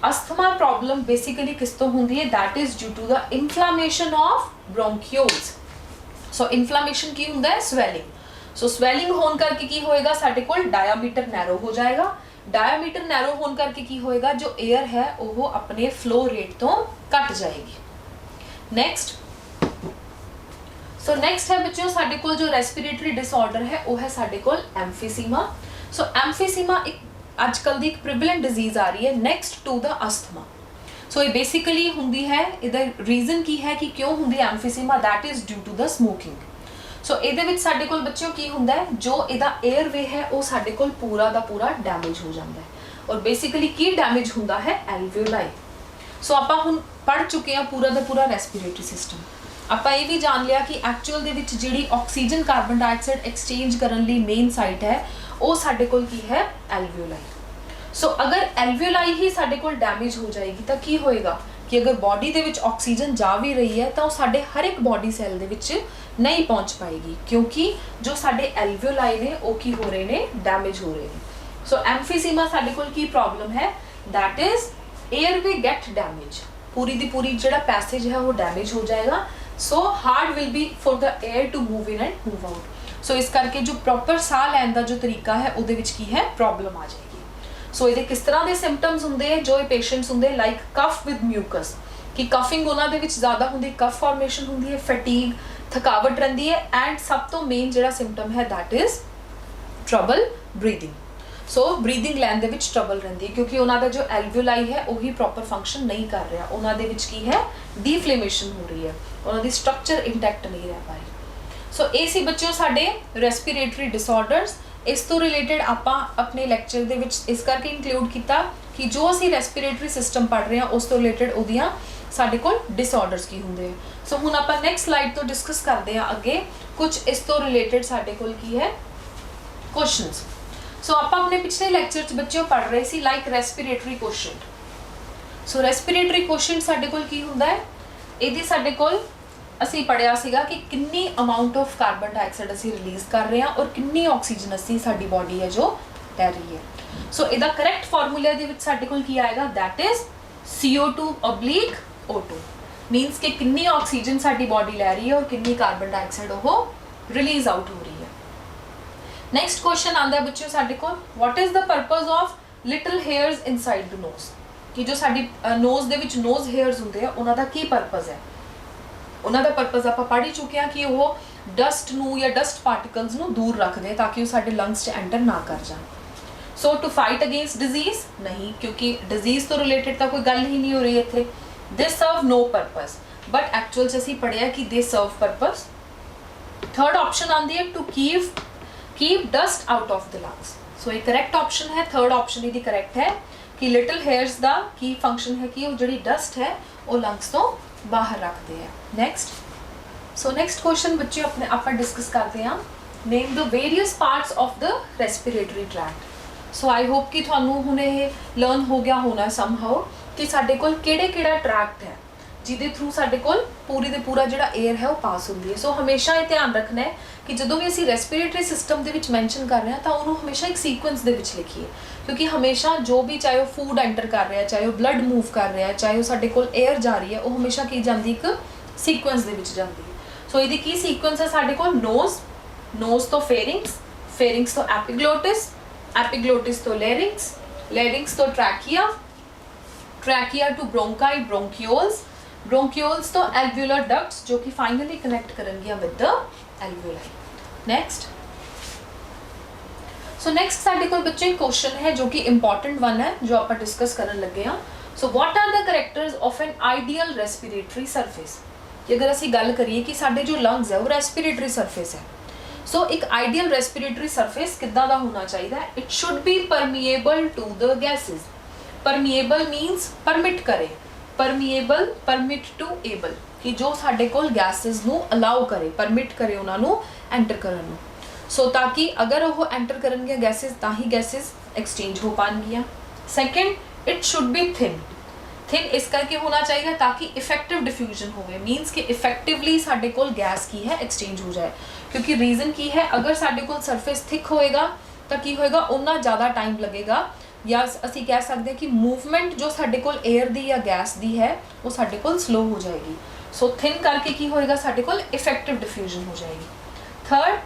अस्थमा प्रॉब्लम बेसिकली किस तो होंदी है, that is due to the inflammation of bronchioles. So inflammation की हुंदा है स्वैलिंग। सो स्वैलिंग होने करके की होएगा साडे कोल डायामीटर नैरो हो जाएगा, डायामीटर नैरो होने करके की होएगा जो एयर है वो अपने फ्लो रेट तो घट जाएगी। नेक्स्ट सो नेक्स्ट है बच्चों साडे कोल जो रेस्पिरेटरी डिसऑर्डर है वो है साडे कोल एम्फीसीमा। सो एम्फीसीमा एक आजकल दी एक प्रिवेलेंट डिजीज आ रही है नेक्स्ट टू द अस्थमा। सो ये बेसिकली हुंदी है, इधर रीजन की है कि क्यों हुंदी emphysema, that is due to the smoking. So इहदे विच साडे कोल बच्चों की हुंदा है जो इहदा एयरवे है वो साडे कोल पूरा दा पूरा डैमेज हो जाता है, और बेसिकली की डैमेज हुंदा है एल्वियोलाई। सो आपां हुण पढ़ चुके हैं पूरा दा पूरा रेस्पिरेटरी सिस्टम। आपां ये भी जान लिया कि एक्चुअल दे विच जिहड़ी ऑक्सीजन कार्बन डाइऑक्साइड एक्सचेंज करन लई मेन साइट है वो साडे कोल की है एल्वियोलाई। सो अगर एल्वियोलाई ही साडे कोल डैमेज हो जाएगी तो की होएगा कि अगर बॉडी दे विच ऑक्सीजन जा भी रही है तो साडे हर एक बॉडी सैल दे विच नहीं पहुंच पाएगी, क्योंकि जो साडे एल्वियोलाई ने वो की हो रहे ने डैमेज हो रहे हैं। सो एम्फीसीमा साडे कोल की प्रॉब्लम है, that is airway gate damage, पूरी दी पूरी जिहड़ा पैसेज है वो डैमेज हो जाएगा। So hard will be for the air to move in and move out. So इस करके जो प्रॉपर साह लैन का जो तरीका है उहदे विच की है प्रॉब्लम आ जाएगी। सो ये किस तरह के सिम्पटम्स होंगे हैं जो पेशेंट्स होंगे लाइक कफ विद म्यूकस, कि कफिंग उन्होंने विच ज़्यादा होंगी, कफ फॉर्मेशन होंगी है, फैटीग थकावट रहिंदी है, एंड सब तो मेन जिहड़ा सिम्पटम है that is trouble breathing. So breathing लैन दे विच ट्रबल रहिंदी है क्योंकि उन्होंने जो एल्वुलाई है वही प्रॉपर फंक्शन नहीं कर रहा, उन्होंने विच की है डीफ्लेमेशन हो रही है, उन्होंने स्ट्रक्चर इंटैक्ट नहीं रह पाए। सो ये सी बच्चों साडे रेस्पिरेटरी डिसऑर्डर्स। इस तो रिलेटेड आपां अपने लैक्चर दे विच इस करके इंक्लूड किया कि जो असीं रेस्पिरेटरी सिस्टम पढ़ रहे हैं उस तो रिलेटेड उहदियां साडे कोल डिसऑर्डर्स की होंदे हैं। सो हुण आपां नैक्सट स्लाइड तो डिस्कस करते हैं अगे कुछ इस तो रिलेटेड साडे कोल की है क्वेश्चंस। सो आपां अपने पिछले लैक्चर च बच्चों पढ़ रहे सी लाइक रेस्पिरेटरी क्वेश्चन। सो रेस्पिरेटरी क्वेश्चन साडे कोल की हुंदा है, इहदी साडे कोल असी पढ़िया सीगा कि कितनी अमाउंट ऑफ कार्बन डाइऑक्साइड असी रिलीज कर रहे हैं और कितनी ऑक्सीजन असी साडी बॉडी है जो लै रही है। सो इहदा करेक्ट फार्मूला दे विच साडे कोल की आएगा दैट इज CO2/O2, मीनस कि कितनी ऑक्सीजन साडी बॉडी लै रही है और कितनी कार्बन डाइऑक्साइड वो रिलीज आउट हो रही है। नैक्सट क्वेश्चन आंदा है बच्चों साडे कोल, what is the purpose of little hairs inside the nose, कि जो साडी नोज दे विच नोज हेयर्स हुंदे आ उन्हां दा की पर्पज है। उन्हां दा पर्पज आपां पढ़ ही चुके हैं कि वो डस्ट नूं या डस्ट पार्टिकल्स नूं दूर रखते ताकि वो साडे लंग्स च एंटर ना कर जाए। सो टू फाइट अगेंस्ट डिजीज नहीं, क्योंकि डिजीज तो रिलेटेड तो कोई गल ही नहीं हो रही इत्थे। They serve no purpose, but actual असीं पढ़िया कि they serve purpose. Third option आंदी है to keep dust out of the lungs. So ये करेक्ट ऑप्शन है, थर्ड ऑप्शन यदि करेक्ट है कि लिटिल हेयर्स का की फंक्शन है कि वो जी डस्ट है वो लंग्स तो बाहर रखते हैं। नैक्सट सो नैक्सट क्वेश्चन बच्चे अपने आप डिस्कस करते हैं, name the various parts of the respiratory tract. So I hope कि थानू हुणे ये लर्न हो गया होना समहाउ कि साडे कोल किहड़ा ट्रैक्ट है जिहदे थ्रू साडे कोल पूरी दे पूरा जिहड़ा एयर है वो पास होंदी है। सो हमेशा ये ध्यान रखना है कि जदों भी असीं रेस्पिरेटरी सिस्टम दे विच मैंशन कर रहे हैं तो उन्होंने हमेशा एक सीक्वेंस दे विच लिखिए, क्योंकि हमेशा जो भी चाहे वो फूड एंटर कर रहा है, चाहे वो ब्लड मूव कर रहा है, चाहे वो साडे कोल एयर जा रही है, वो हमेशा की जाती एक सीक्वेंस दे विच जाती है। सो इहदी की सीक्वेंस है साडे कोल नोज तो फेरिंग्स तो एपिग्लोटिस तो लेरिंग्स तो ट्रैकिया टू ब्रोंकाई ब्रोंक्यूल्स तो एल्वुलर डक्ट्स जो कि फाइनली कनेक्ट करेंगे with the alveoli. Next so next साडे कोल बच्चे क्वेश्चन है जो कि इंपॉर्टेंट वन है जो आप डिस्कस करने लगे हैं। So what are the characters of an ideal respiratory surface. अगर असी गल करिए कि साडे जो लंग्स है वो रेस्पिरेटरी सरफेस है, सो एक आइडियल रेस्पिरेटरी सरफेस किद्दां दा होना चाहिए। It should be permeable to the gases. Permeable means permit करे, परमिट टू एबल कि जो साडे कोल गैसेस नू अलाउ करे, परमिट करे उन्हां नू एंटर करन नू। सो ताकि अगर वो एंटर करनगे गैसेस तां ही गैसेस एक्सचेंज हो पाएंगियां। Second, it should be thin इस करके होना चाहिए ताकि इफेक्टिव डिफ्यूजन होवे, मीनस कि इफेक्टिवली साडे कोल गैस की है एक्सचेंज हो जाए। क्योंकि रीजन की है अगर साडे कोल सरफेस थिक होएगा तो की होएगा उन्ना ज़्यादा टाइम लगेगा, या असी कह सकते हैं कि मूवमेंट जो साडे कोल एयर दी या गैस दी है वो साडे कोल स्लो हो जाएगी। सो थिन करके की होएगा साडे कोल इफेक्टिव डिफ्यूजन हो जाएगी। Third,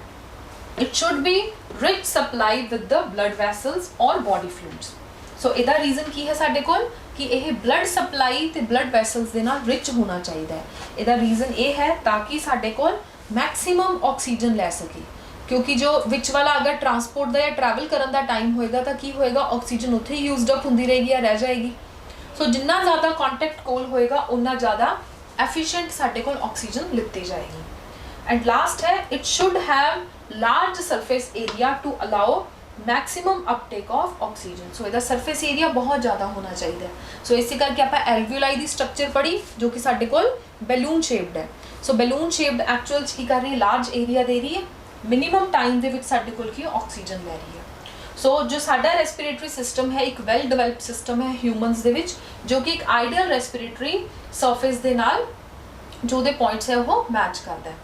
it should be rich supply with the blood vessels और बॉडी फ्लूइड्स। सो इहदा रीजन की है साडे कोल कि यह ब्लड सप्लाई ते ब्लड वैसल्स दे नाल रिच होना चाहिए। इहदा रीजन ये है ताकि साडे कोल मैक्सीमम ऑक्सीजन लै सके, क्योंकि जो विच वाला अगर ट्रांसपोर्ट का या ट्रैवल करने का टाइम होएगा तो की होएगा ऑक्सीजन उत्थे ही यूज्ड अप होंदी रहेगी या रह जाएगी। सो जिन्ना ज़्यादा कॉन्टैक्ट कोल होएगा उन्ना ज़्यादा एफिशिएंट साडे कोल ऑक्सीजन लित्ती जाएगी। एंड लास्ट है, it should have large surface area to allow maximum uptake of oxygen. So इहदा सरफेस एरिया बहुत ज़्यादा होना चाहिए। सो इसी करके आप एल्वुलाई दी स्ट्रक्चर पढ़ी जो कि साडे कोल बैलून शेप्ड है। सो बैलून शेप्ड एक्चुअल की कर रही है लार्ज एरिया दे रही है, मिनिमम टाइम दे विच साडे कोल की ऑक्सीजन लै रही है। सो जो साडा रेस्पिरेटरी सिस्टम है एक वैल डिवेलप्ड सिस्टम है ह्यूमनस दे विच, जो कि एक आइडियल रेस्पिरेटरी सरफेस दे नाल जो दे पॉइंट्स है वो मैच करता है।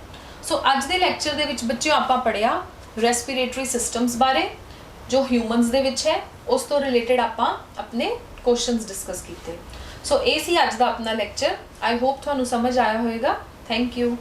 सो अज दे लैक्चर दे विच बच्चों आपां पढ़िया रेस्पिरेटरी सिस्टम्स बारे जो ह्यूमनस दे विच है, ਉਸ ਤੋਂ ਰਿਲੇਟਡ ਆਪਾਂ ਆਪਣੇ ਕੁਐਸਚਨਸ ਡਿਸਕਸ ਕੀਤੇ। ਸੋ ਇਹ ਸੀ ਅੱਜ ਦਾ ਆਪਣਾ ਲੈਕਚਰ। ਆਈ ਹੋਪ ਤੁਹਾਨੂੰ ਸਮਝ ਆਇਆ ਹੋਵੇਗਾ। Thank you.